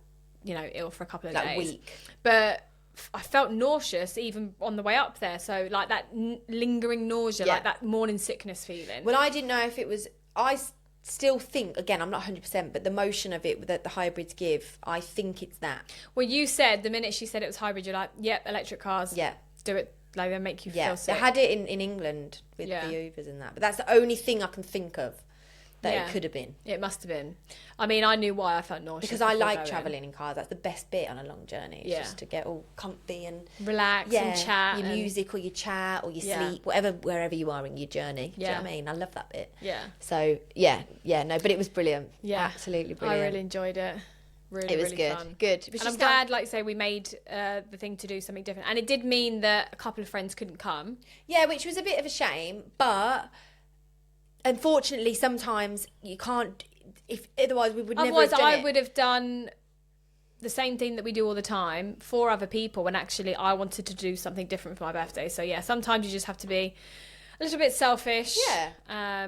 ill for a couple of days. Like week. But I felt nauseous even on the way up there. So like that lingering nausea, like that morning sickness feeling. Well, I didn't know if it was... I still think, again, I'm not 100%, but the motion of it that the hybrids give, I think it's that. Well, you said, the minute she said it was hybrid, you're like, yep, electric cars. Yeah. Do it. Like, they make you feel sick. They had it in England with the Ubers and that. But that's the only thing I can think of. That it could have been. It must have been. I mean, I knew why I felt nauseous. Because I like travelling in cars. That's the best bit on a long journey. It's just to get all comfy and... relax and chat. Your music or your chat or your sleep, wherever you are in your journey. Do you know what I mean? I love that bit. Yeah. So, but it was brilliant. Yeah. Absolutely brilliant. I really enjoyed it. Really, it was really good. Fun. Good. And I'm glad, like you say, we made the thing to do something different. And it did mean that a couple of friends couldn't come. Yeah, which was a bit of a shame, but... Unfortunately, sometimes you can't. If otherwise, we would never. Otherwise, have done I would have done the same thing that we do all the time for other people. When actually, I wanted to do something different for my birthday. So yeah, sometimes you just have to be a little bit selfish. Yeah.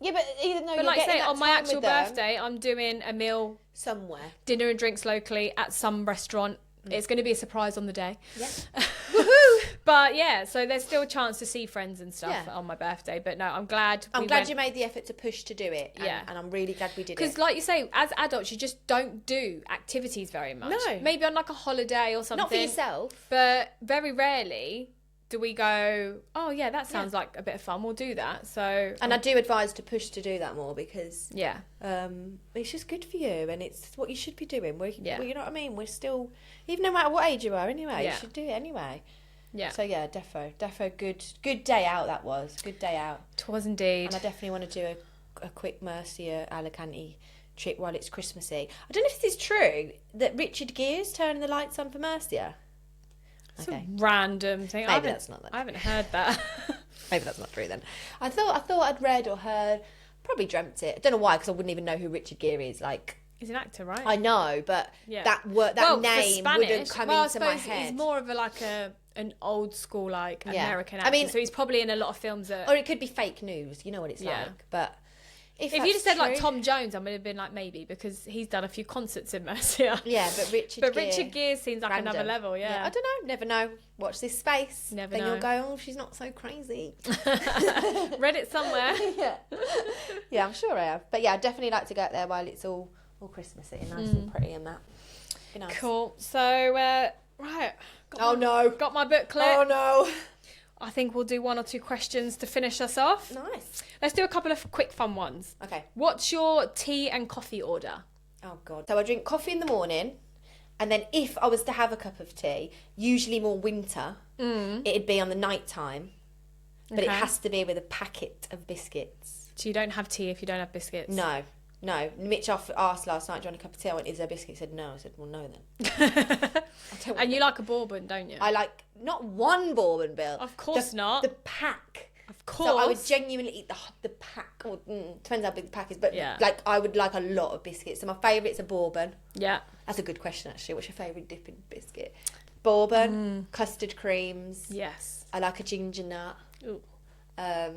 But even though, like I say, on my actual birthday, I'm doing a meal somewhere, dinner and drinks locally at some restaurant. It's going to be a surprise on the day. Yeah. Woohoo! But yeah, so there's still a chance to see friends and stuff on my birthday. But no, I'm glad. I'm glad you made the effort to push to do it. And I'm really glad we did it. Because like you say, as adults, you just don't do activities very much. No. Maybe on like a holiday or something. Not for yourself. But very rarely do we go, oh yeah, that sounds like a bit of fun, we'll do that. So and I do advise to push to do that more because it's just good for you and it's what you should be doing. You know what I mean? We're still, even no matter what age you are anyway, you should do it anyway. Yeah. So yeah, defo good day out that was. Good day out. It was indeed. And I definitely want to do a quick Murcia Alicante trip while it's Christmassy. I don't know if this is true that Richard Gere's turning the lights on for Murcia. It's a random thing. Maybe that's not that. I haven't heard that. Maybe that's not true then. I thought I'd read or heard, probably dreamt it. I don't know why, because I wouldn't even know who Richard Gere is. Like, he's an actor, right? I know, but that name wouldn't come into my head. He's more of an old school American actor. I mean, so he's probably in a lot of films that... Or it could be fake news. You know what it's like, but. If you'd have said like Tom Jones, I would have been like maybe because he's done a few concerts in Murcia. Yeah, but Richard Gere seems like another level. Yeah, I don't know. Never know. Watch this space. Never know. Then you'll go, oh, she's not so crazy. Read it somewhere. Yeah, I'm sure I have. But yeah, I'd definitely like to go out there while it's all Christmassy and nice and pretty and that. Be nice. Cool. So right. Got my booklet. Oh no. I think we'll do 1 or 2 questions to finish us off. Nice. Let's do a couple of quick fun ones. Okay. What's your tea and coffee order? Oh, God. So I drink coffee in the morning, and then if I was to have a cup of tea, usually more winter, it'd be on the night time. but it has to be with a packet of biscuits. So you don't have tea if you don't have biscuits? No. Mitch asked last night, do you want a cup of tea? I went, is there biscuit? He said no. I said, well, no then. And you like a bourbon, don't you? I like, not one bourbon, Bill. Of course not. The pack. Of course. So I would genuinely eat the pack. Or, depends how big the pack is. But like, I would like a lot of biscuits. So my favourite's a bourbon. Yeah. That's a good question, actually. What's your favourite dipping biscuit? Bourbon, custard creams. Yes. I like a ginger nut. Ooh. They're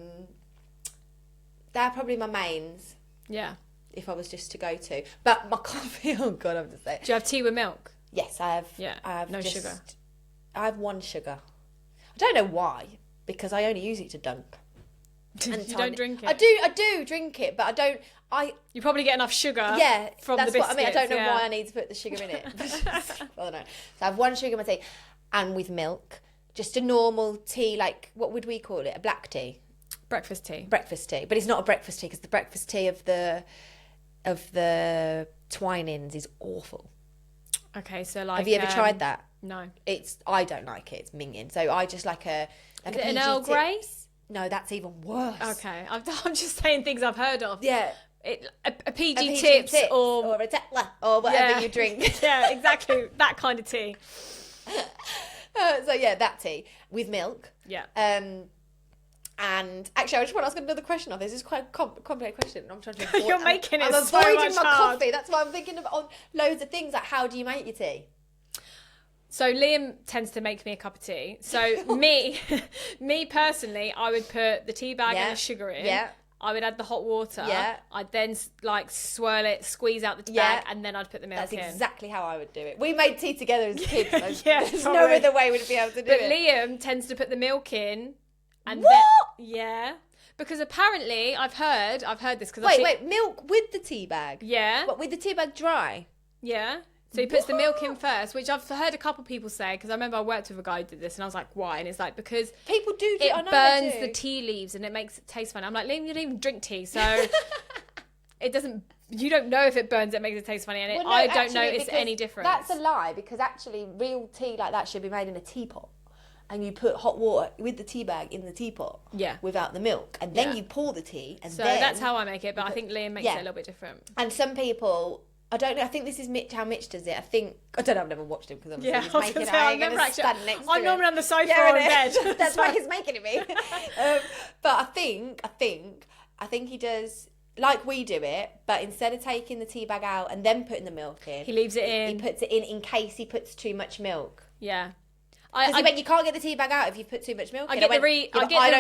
probably my mains. Yeah. If I was just to go to. But my coffee, oh God, I'm just saying. Do you have tea with milk? Yes, I have. Yeah. I have no sugar. I have one sugar. I don't know why, because I only use it to dunk. And you don't drink it? I do drink it, but I don't. You probably get enough sugar. Yeah, from that's the biscuits. What I mean. I don't know why I need to put the sugar in it. I don't know. So I have one sugar in my tea, and with milk, just a normal tea, like what would we call it? A black tea. Breakfast tea. Breakfast tea, but it's not a breakfast tea because the breakfast tea of the Twinings is awful. Okay, so like, have you ever tried that? No. I don't like it. It's minging. So I just like a PG an Earl Grey? No, that's even worse. Okay, I'm just saying things I've heard of. Yeah. A PG tips or a Tetla or whatever you drink. Yeah, exactly. That kind of tea. So yeah, that tea with milk. Yeah. And actually, I just want to ask another question of this. This is quite a complicated question. I'm trying to. You're making it I'm so avoiding much my hard. coffee. That's why I'm thinking on loads of things like how do you make your tea? So Liam tends to make me a cup of tea. So me personally, I would put the tea bag and the sugar in. Yeah. I would add the hot water. Yeah. I'd then like swirl it, squeeze out the bag, and then I'd put the milk in. That's exactly how I would do it. We made tea together as kids. So there's probably. no other way we'd be able to do it. But it. Liam tends to put the milk in. And what? Yeah. Because apparently, I've heard this. Cause wait, milk with the tea bag? Yeah. But with the tea bag dry? Yeah. So he puts the milk in first, which I've heard a couple people say, because I remember I worked with a guy who did this, and I was like, why? And it's like, because people do it I know burns they do. the tea leaves and it makes it taste funny. I'm like, Liam, you don't even drink tea, so it doesn't, you don't know if it burns it makes it taste funny, and I don't notice any difference. That's a lie, because actually real tea like that should be made in a teapot. And you put hot water with the tea bag in the teapot without the milk. And then you pour the tea. And so then that's how I make it, but I think Liam makes it a little bit different. And some people, I don't know, I think this is how Mitch does it. I don't know, I've never watched him because I'm he's making it. I'm normally on the sofa or in bed. That's why he's making it me. But I think he does like we do it, but instead of taking the tea bag out and then putting the milk in, he leaves it in. He puts it in case he puts too much milk. Yeah. Because you can't get the tea bag out if you put too much milk in. I get the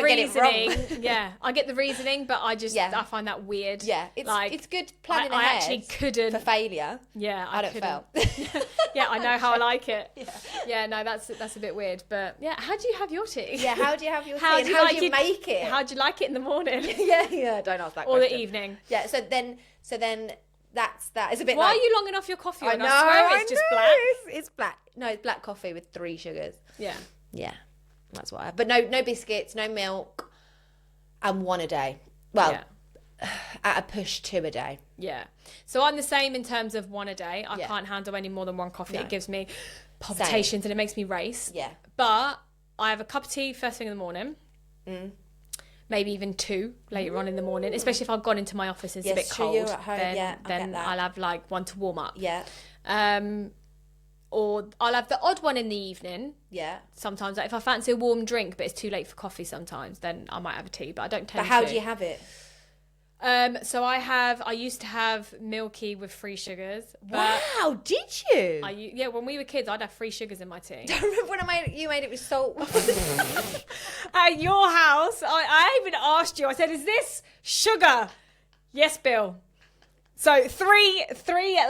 reasoning. Yeah, I get the reasoning, but I find that weird. Yeah, it's good planning ahead. I actually couldn't. For failure. Yeah, I don't fail. Yeah, I know how I like it. Yeah, no, that's a bit weird. But yeah, how do you have your tea? Yeah, how do you have your tea? How do you make it? How do you like it in the morning? Yeah, don't ask that question. Or the evening. Yeah, so then that's that. It's a bit Why like... are you longing off your coffee? I know, I swear it's just black. It's black. No, it's black coffee with 3 sugars. Yeah. Yeah, that's what I have. But no biscuits, no milk, and 1 a day. Well, at a push 2 a day. Yeah. So I'm the same in terms of 1 a day. I can't handle any more than 1 coffee. No. It gives me palpitations and it makes me race. Yeah. But I have a cup of tea first thing in the morning. Maybe even 2 later on in the morning, especially if I've gone into my office and it's a bit cold. You're at home. Then I'll have like 1 to warm up. Yeah. Or I'll have the odd one in the evening. Yeah. Sometimes, like if I fancy a warm drink, but it's too late for coffee sometimes, then I might have a tea, but I don't tend to. But how do you have it? So I used to have milky with 3 sugars. But wow, did you? Yeah, when we were kids, I'd have 3 sugars in my tea. I remember when you made it with salt. At your house, I even asked you, I said, is this sugar? Yes, Bill. So 3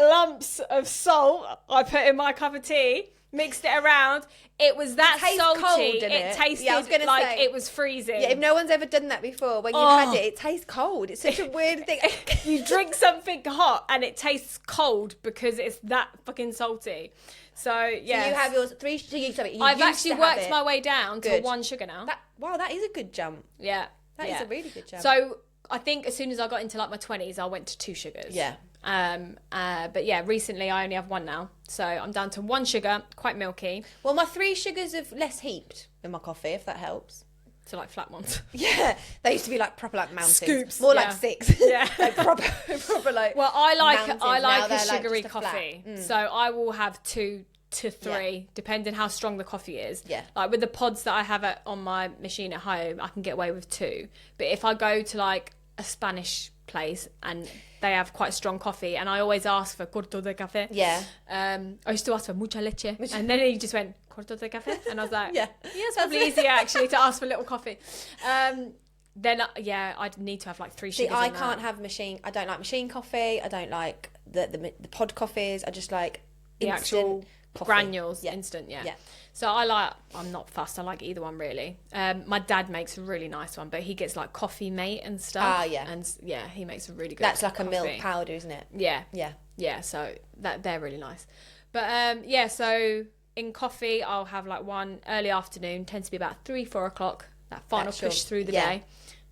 lumps of salt I put in my cup of tea, mixed it around. It was that salty. Cold, it tasted like it was freezing. Yeah, if no one's ever done that before, when you've had it tastes cold. It's such a weird thing. You drink something hot and it tastes cold because it's that fucking salty. So yeah. So you have yours 3 sugars. I've actually worked my way down to 1 sugar now. Wow, that is a good jump. Yeah. That is a really good jump. So I think as soon as I got into like my 20s, I went to 2 sugars. Yeah. But yeah, recently I only have 1 now. So I'm down to 1 sugar, quite milky. Well, my 3 sugars have less heaped in my coffee, if that helps. to like flat ones. Yeah, they used to be like proper like mountains. Scoops. More like 6. Yeah. Like proper like. Well, I like mountains. a sugary coffee. So I will have 2 to 3, depending how strong the coffee is. Yeah. Like with the pods that I have on my machine at home, I can get away with 2. But if I go to like a Spanish place and they have quite strong coffee, and I always ask for corto de café. Yeah. I used to ask for mucha leche, and then he just went corto de café, and I was like, yeah, it's probably easier actually to ask for a little coffee. Then I'd need to have like 3 sugars. See, I can't have machine. I don't like machine coffee. I don't like the pod coffees. I just like the actual coffee. Instant, yeah. So I'm not fussed. I like either one really. My dad makes a really nice one, but he gets like Coffee Mate and stuff. And he makes a really good. That's like coffee. a milk powder, isn't it? Yeah. So they're really nice. But so in coffee, I'll have like one early afternoon. Tends to be about 3-4 o'clock. That final push through the day.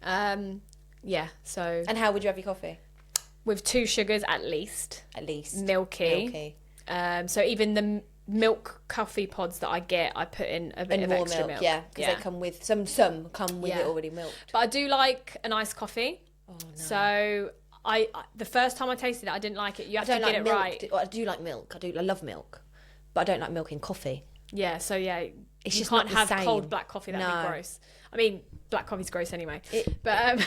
So. And how would you have your coffee? With 2 sugars at least. Milky. So even the milk coffee pods that I get, I put in a bit of extra milk. Yeah, because they come with some come with it already milked. But I do like an iced coffee. Oh no. So I the first time I tasted it, I didn't like it. You have to get it right. I do like milk. I love milk, but I don't like milk in coffee. Yeah. So it's you just can't not the have same. cold black coffee. That'd be gross. I mean, black coffee's gross anyway. But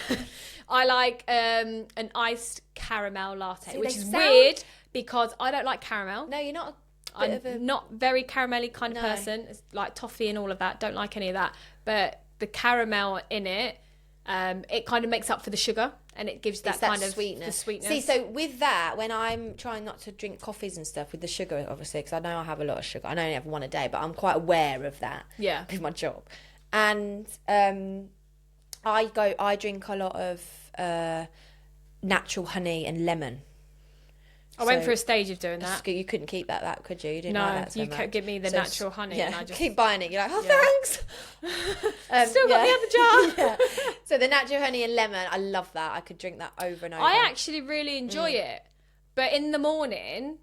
I like an iced caramel latte, which is weird because I don't like caramel. No, you're not. I'm not very caramelly kind of person. It's like toffee and all of that. Don't like any of that. But the caramel in it, it kind of makes up for the sugar, and it gives that kind of sweetness. The sweetness. See, so with that, when I'm trying not to drink coffees and stuff with the sugar, obviously, because I know I have a lot of sugar. I only have one a day, but I'm quite aware of that. Yeah, with my job, and I drink a lot of natural honey and lemon. I went through a stage of doing that. You couldn't keep that, could you? You didn't like that so much. You give me the natural honey. Yeah, and I just keep buying it. You're like, thanks. Still got the other jar. So the natural honey and lemon, I love that. I could drink that over and over. I actually really enjoy it. But in the morning...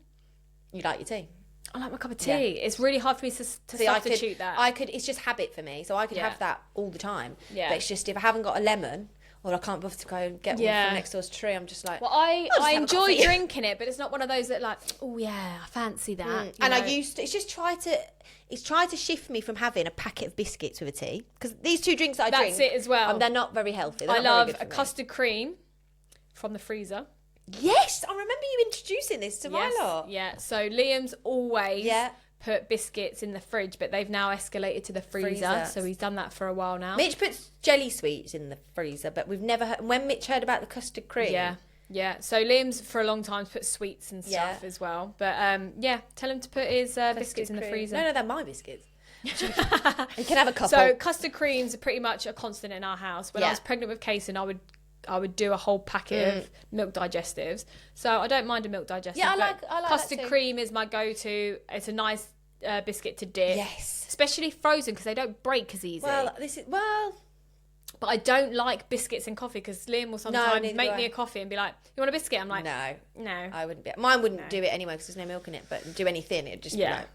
You like your tea? I like my cup of tea. Yeah. It's really hard for me to substitute that. It's just habit for me. So I could have that all the time. Yeah. But it's just if I haven't got a lemon... or I can't bother to go and get one from next door's tree. I'm just like... Well, I enjoy drinking it, but it's not one of those that like, oh yeah, I fancy that. And I used to... It's tried to shift me from having a packet of biscuits with a tea. Because these 2 drinks that I drink... That's it as well. They're not very healthy. I love a custard cream from the freezer. Yes! I remember you introducing this to my lot. Yeah, so Liam's always... put biscuits in the fridge, but they've now escalated to the freezer. So he's done that for a while now. Mitch puts jelly sweets in the freezer, but we've never heard... When Mitch heard about the custard cream... Yeah. So Liam's for a long time put sweets and stuff as well. But tell him to put his biscuits in the freezer. No, they're my biscuits. You can have a couple. So custard creams are pretty much a constant in our house. When I was pregnant with Kaysen, I would do a whole packet of milk digestives. So I don't mind a milk digestive. Yeah, I like custard cream is my go-to. It's a nice biscuit to dip. Yes. Especially frozen because they don't break as easy. But I don't like biscuits and coffee because Liam will sometimes make me a coffee and be like, you want a biscuit? I'm like, no. I wouldn't be. Mine wouldn't do it anyway because there's no milk in it, but do anything, it'd just be like...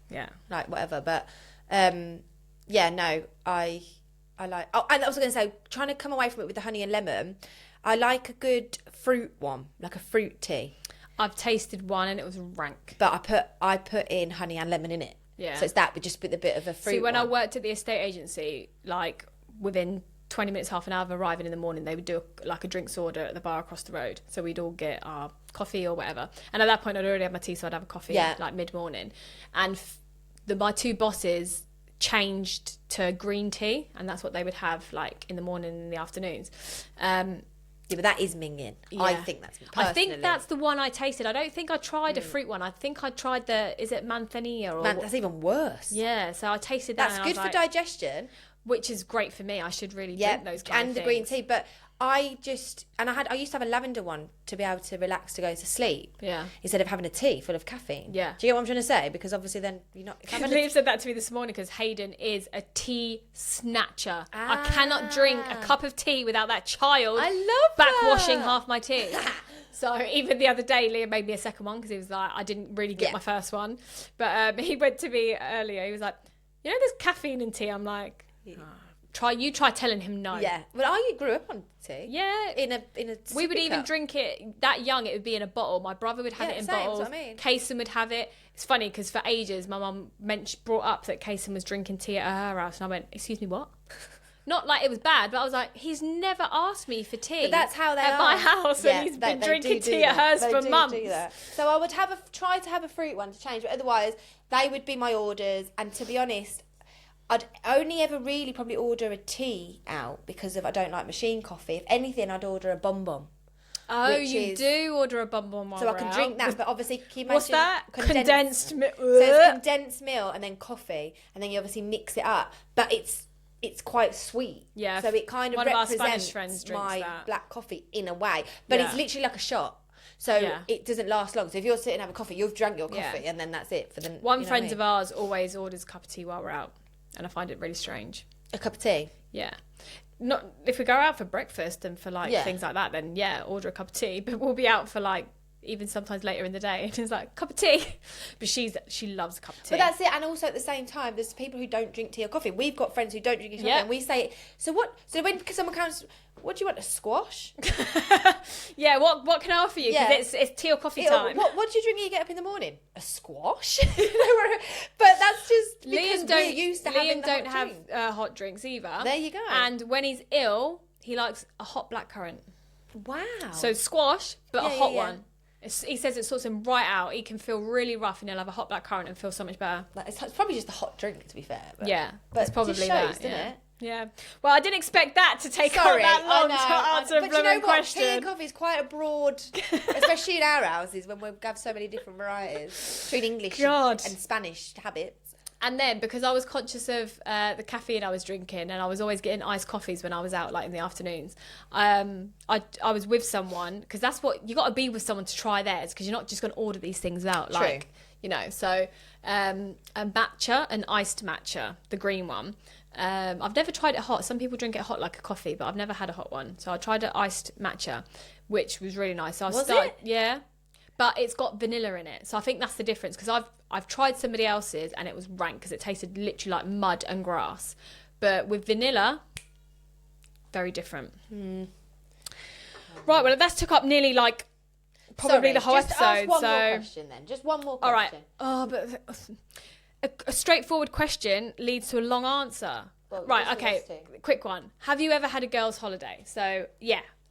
Yeah. Like, whatever. But, I like... Oh, and I was going to say, trying to come away from it with the honey and lemon, I like a good fruit one, like a fruit tea. I've tasted one and it was rank. But I put in honey and lemon in it. Yeah. So it's that, but just with a bit of a fruit. See, when I worked at the estate agency, like within 20 minutes, half an hour of arriving in the morning, they would do a drinks order at the bar across the road. So we'd all get our coffee or whatever. And at that point, I'd already had my tea, so I'd have a coffee like mid-morning. And my 2 bosses changed to green tea, and that's what they would have like in the morning and in the afternoons. But that is minging. Yeah. I think that's the one I tasted. I don't think I tried a fruit one. I think I tried is it manzanilla? That's even worse. Yeah, so I tasted that. That's good for digestion. Which is great for me. I should really drink those kind of things. And the green tea. But I used to have a lavender one to be able to relax to go to sleep. Yeah. Instead of having a tea full of caffeine. Yeah. Do you get what I'm trying to say? Because obviously then you're not... Liam said that to me this morning because Hayden is a tea snatcher. I cannot drink a cup of tea without that child backwashing half my tea. So even the other day, Liam made me a second one because he was like, I didn't really get my first one. But he went to me earlier. He was like, you know, there's caffeine in tea. I'm like... try telling him no. Yeah. Well, I grew up on tea. Yeah. In a we would even drink it that young. It would be in a bottle. My brother would have it in bottles. That's what I mean. Kaysen would have it. It's funny because for ages my mum brought up that Kaysen was drinking tea at her house, and I went, "Excuse me, what?" Not like it was bad, but I was like, he's never asked me for tea. But that's how they at are. My house, and he's been drinking tea at hers for months. So I would try to have a fruit one to change, but otherwise they would be my orders. And to be honest, I'd only ever really probably order a tea out because I don't like machine coffee. If anything, I'd order a bum bum. Oh, you do order a bum bum. So I can drink that, but obviously, can you imagine? What's that? Condensed milk. So it's condensed milk and then coffee, and then you obviously mix it up. But it's quite sweet. Yeah. So it kind of represents my black coffee in a way. But it's literally like a shot. So it doesn't last long. So if you're sitting and have a coffee, you've drank your coffee and then that's it for the One friend of ours always orders a cup of tea while we're out. And I find it really strange. A cup of tea? Yeah. Not if we go out for breakfast and for things like that, then order a cup of tea. But we'll be out for even sometimes later in the day, and it's like, cup of tea. But she loves a cup of tea. But that's it. And also at the same time, there's people who don't drink tea or coffee. We've got friends who don't drink tea or coffee, and we say, so when someone comes, what do you want, a squash? Yeah, what can I offer you? Because it's tea or coffee time. What do you drink when you get up in the morning? A squash? But that's just because we're used to having Liam don't have hot drinks either. There you go. And when he's ill, he likes a hot blackcurrant. Wow. So squash, but a hot one. He says it sorts him right out. He can feel really rough and he'll have a hot blackcurrant and feel so much better. It's probably just a hot drink, to be fair. But it's probably it just shows, doesn't it? Yeah. Well, I didn't expect that to take on that long to answer a blooming question. Tea and coffee is quite a broad, especially in our houses when we have so many different varieties between English and Spanish habits. And then, because I was conscious of the caffeine I was drinking, and I was always getting iced coffees when I was out, in the afternoons, I was with someone, because that's what, you got to be with someone to try theirs, because you're not just going to order these things out. True. So a matcha, an iced matcha, the green one. I've never tried it hot. Some people drink it hot like a coffee, but I've never had a hot one. So I tried an iced matcha, which was really nice. So yeah. But it's got vanilla in it. So I think that's the difference, because I've tried somebody else's and it was rank because it tasted literally like mud and grass. But with vanilla, very different. Right, well, that's took up nearly probably the whole episode. Ask one more question then. Just one more question. All right. Oh, but a straightforward question leads to a long answer. Well, right, okay, quick one. Have you ever had a girls' holiday? So,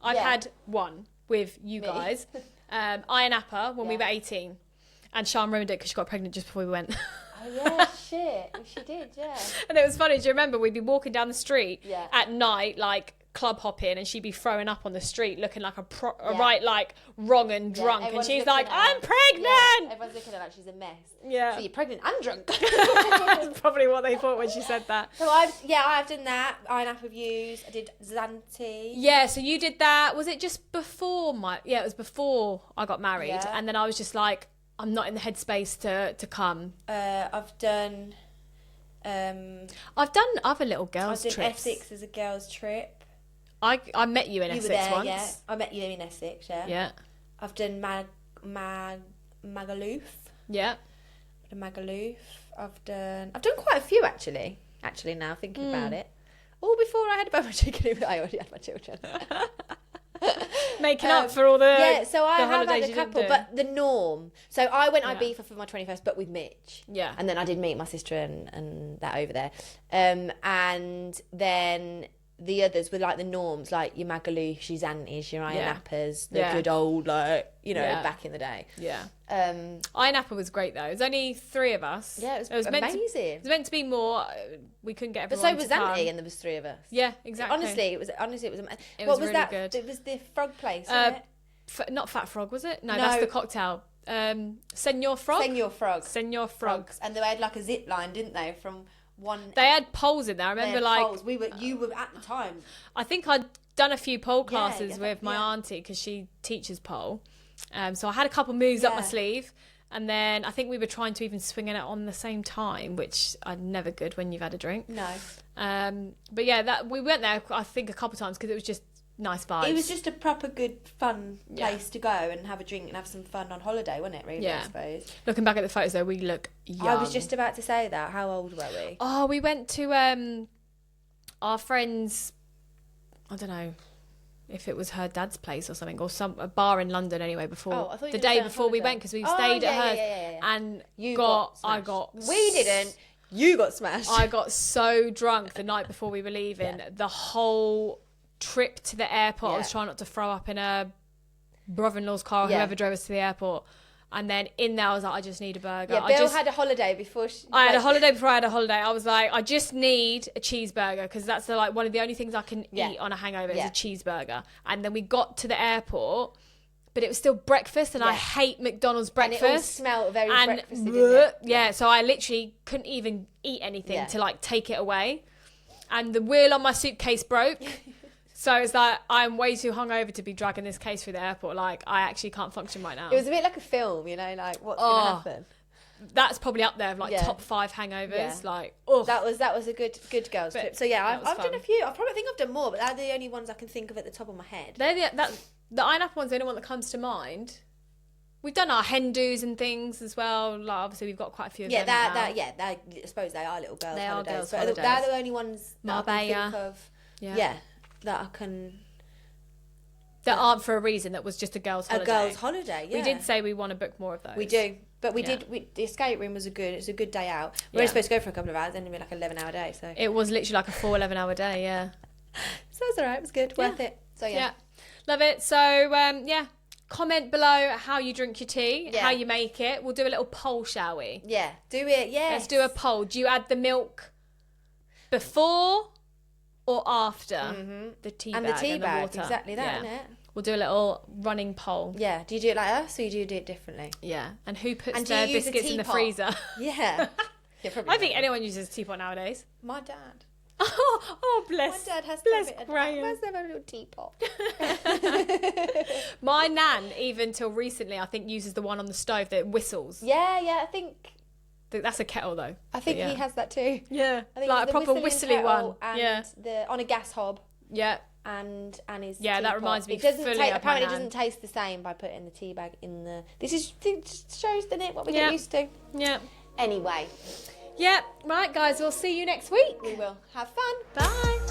I've had one with you guys. I and Appa when we were 18, and Sian ruined it because she got pregnant just before we went. Oh yeah, shit. She did, yeah. And it was funny. Do you remember we'd be walking down the street at night, club hopping, and she'd be throwing up on the street looking like wrong and drunk, and she's like, "I'm pregnant." Yeah. Everyone's looking at her like she's a mess. Yeah. So you're pregnant and drunk. That's probably what they thought when she said that. So I've done that. I and Appa views. I did Zante. Yeah. So you did that. Was it just before it was before I got married, and then I was just like, I'm not in the headspace to come. I've done other little girls' trips. I did Essex as a girls' trip. I met you in Essex once. Yeah. I met you in Essex, yeah. Yeah. I've done Magaluf. Yeah. Magaluf. I've done quite a few actually. Actually, now thinking about it. All before I had a my chicken. I already had my children. Making up for all the so I have had a couple, but the norm. So I went Ibiza for my 21st, but with Mitch. Yeah. And then I did meet my sister and that over there. And then the others were the norms, like your Magaluf, your Zantis, your Iron Appas, the good old, back in the day. Yeah. Iron Appa was great, though. It was only 3 of us. Yeah, it was amazing. It was meant to be more. We couldn't get everyone. But so was Zanti, and there was 3 of us. Yeah, exactly. It was. It what was really that? Good. It was the frog place, wasn't it? Not Fat Frog, was it? No, that's the cocktail. Senor Frog. Senor Frogs. And they had a zip line, didn't they? From one. They had poles in there. I remember poles. You were at the time. I think I'd done a few pole classes with my auntie because she teaches pole. So I had a couple moves up my sleeve, and then I think we were trying to even swing it on the same time, which are never good when you've had a drink. No. But yeah, we went there I think a couple of times because it was just nice vibes. It was just a proper good fun place to go and have a drink and have some fun on holiday, wasn't it? Really, I suppose. Looking back at the photos though, we look young. I was just about to say that. How old were we? Oh, we went to our friends, I don't know if it was her dad's place or something, or a bar in London anyway, before the day before we went, because we stayed at hers. And I got we didn't. You got smashed. I got so drunk the night before we were leaving. The whole trip to the airport, I was trying not to throw up in her brother-in-law's car or whoever drove us to the airport. And then in there, I was like, I just need a burger. Yeah, Bill had a holiday before. I had a holiday before I had a holiday. I was like, I just need a cheeseburger, because that's one of the only things I can eat on a hangover is a cheeseburger. And then we got to the airport, but it was still breakfast, and I hate McDonald's breakfast. And it all smelled very breakfasty, didn't it? So I literally couldn't even eat anything to like take it away. And the wheel on my suitcase broke. So it's like, I'm way too hungover to be dragging this case through the airport. Like, I actually can't function right now. It was a bit like a film, you know, like what's going to happen. That's probably up there of like top 5 hangovers. Yeah. Like, that was a good girls trip. So yeah, I've done a few. I probably think I've done more, but they're the only ones I can think of at the top of my head. The Iron-Apple one's the only one that comes to mind. We've done our hen do's and things as well. Like, obviously, we've got quite a few of them now. I suppose they are little girls' they holidays. Are girls' holidays. They're the only ones that I can think of. Yeah. That I can... That aren't for a reason. That was just a girls' holiday. A girls' holiday, yeah. We did say we want to book more of those. We do. But the escape room was a good day out. We were supposed to go for a couple of hours, and it was like an 11-hour day. So it was literally like a full 11-hour day, yeah. So it's all right. It was good. Worth it. So yeah. Love it. So, comment below how you drink your tea, how you make it. We'll do a little poll, shall we? Yeah. Do it, yes. Let's do a poll. Do you add the milk before or after the tea bag and the tea and bag? The water? Exactly that, isn't it? We'll do a little running poll. Yeah. Do you do it like us, or do you do it differently? Yeah. And who puts their biscuits in the freezer? Yeah. I think anyone uses a teapot nowadays. My dad. Oh, bless. My dad has Graham. Where's their little teapot? My nan, even till recently, I think uses the one on the stove that whistles. Yeah, I think... That's a kettle, though. I think he has that too. Yeah. I think like a proper whistly one. And on a gas hob. Yeah. And his teapot. That reminds me apparently it doesn't taste the same by putting the tea bag in the... This shows, doesn't it, what we get used to? Yeah. Anyway. Yeah. Right, guys, we'll see you next week. We will. Have fun. Bye.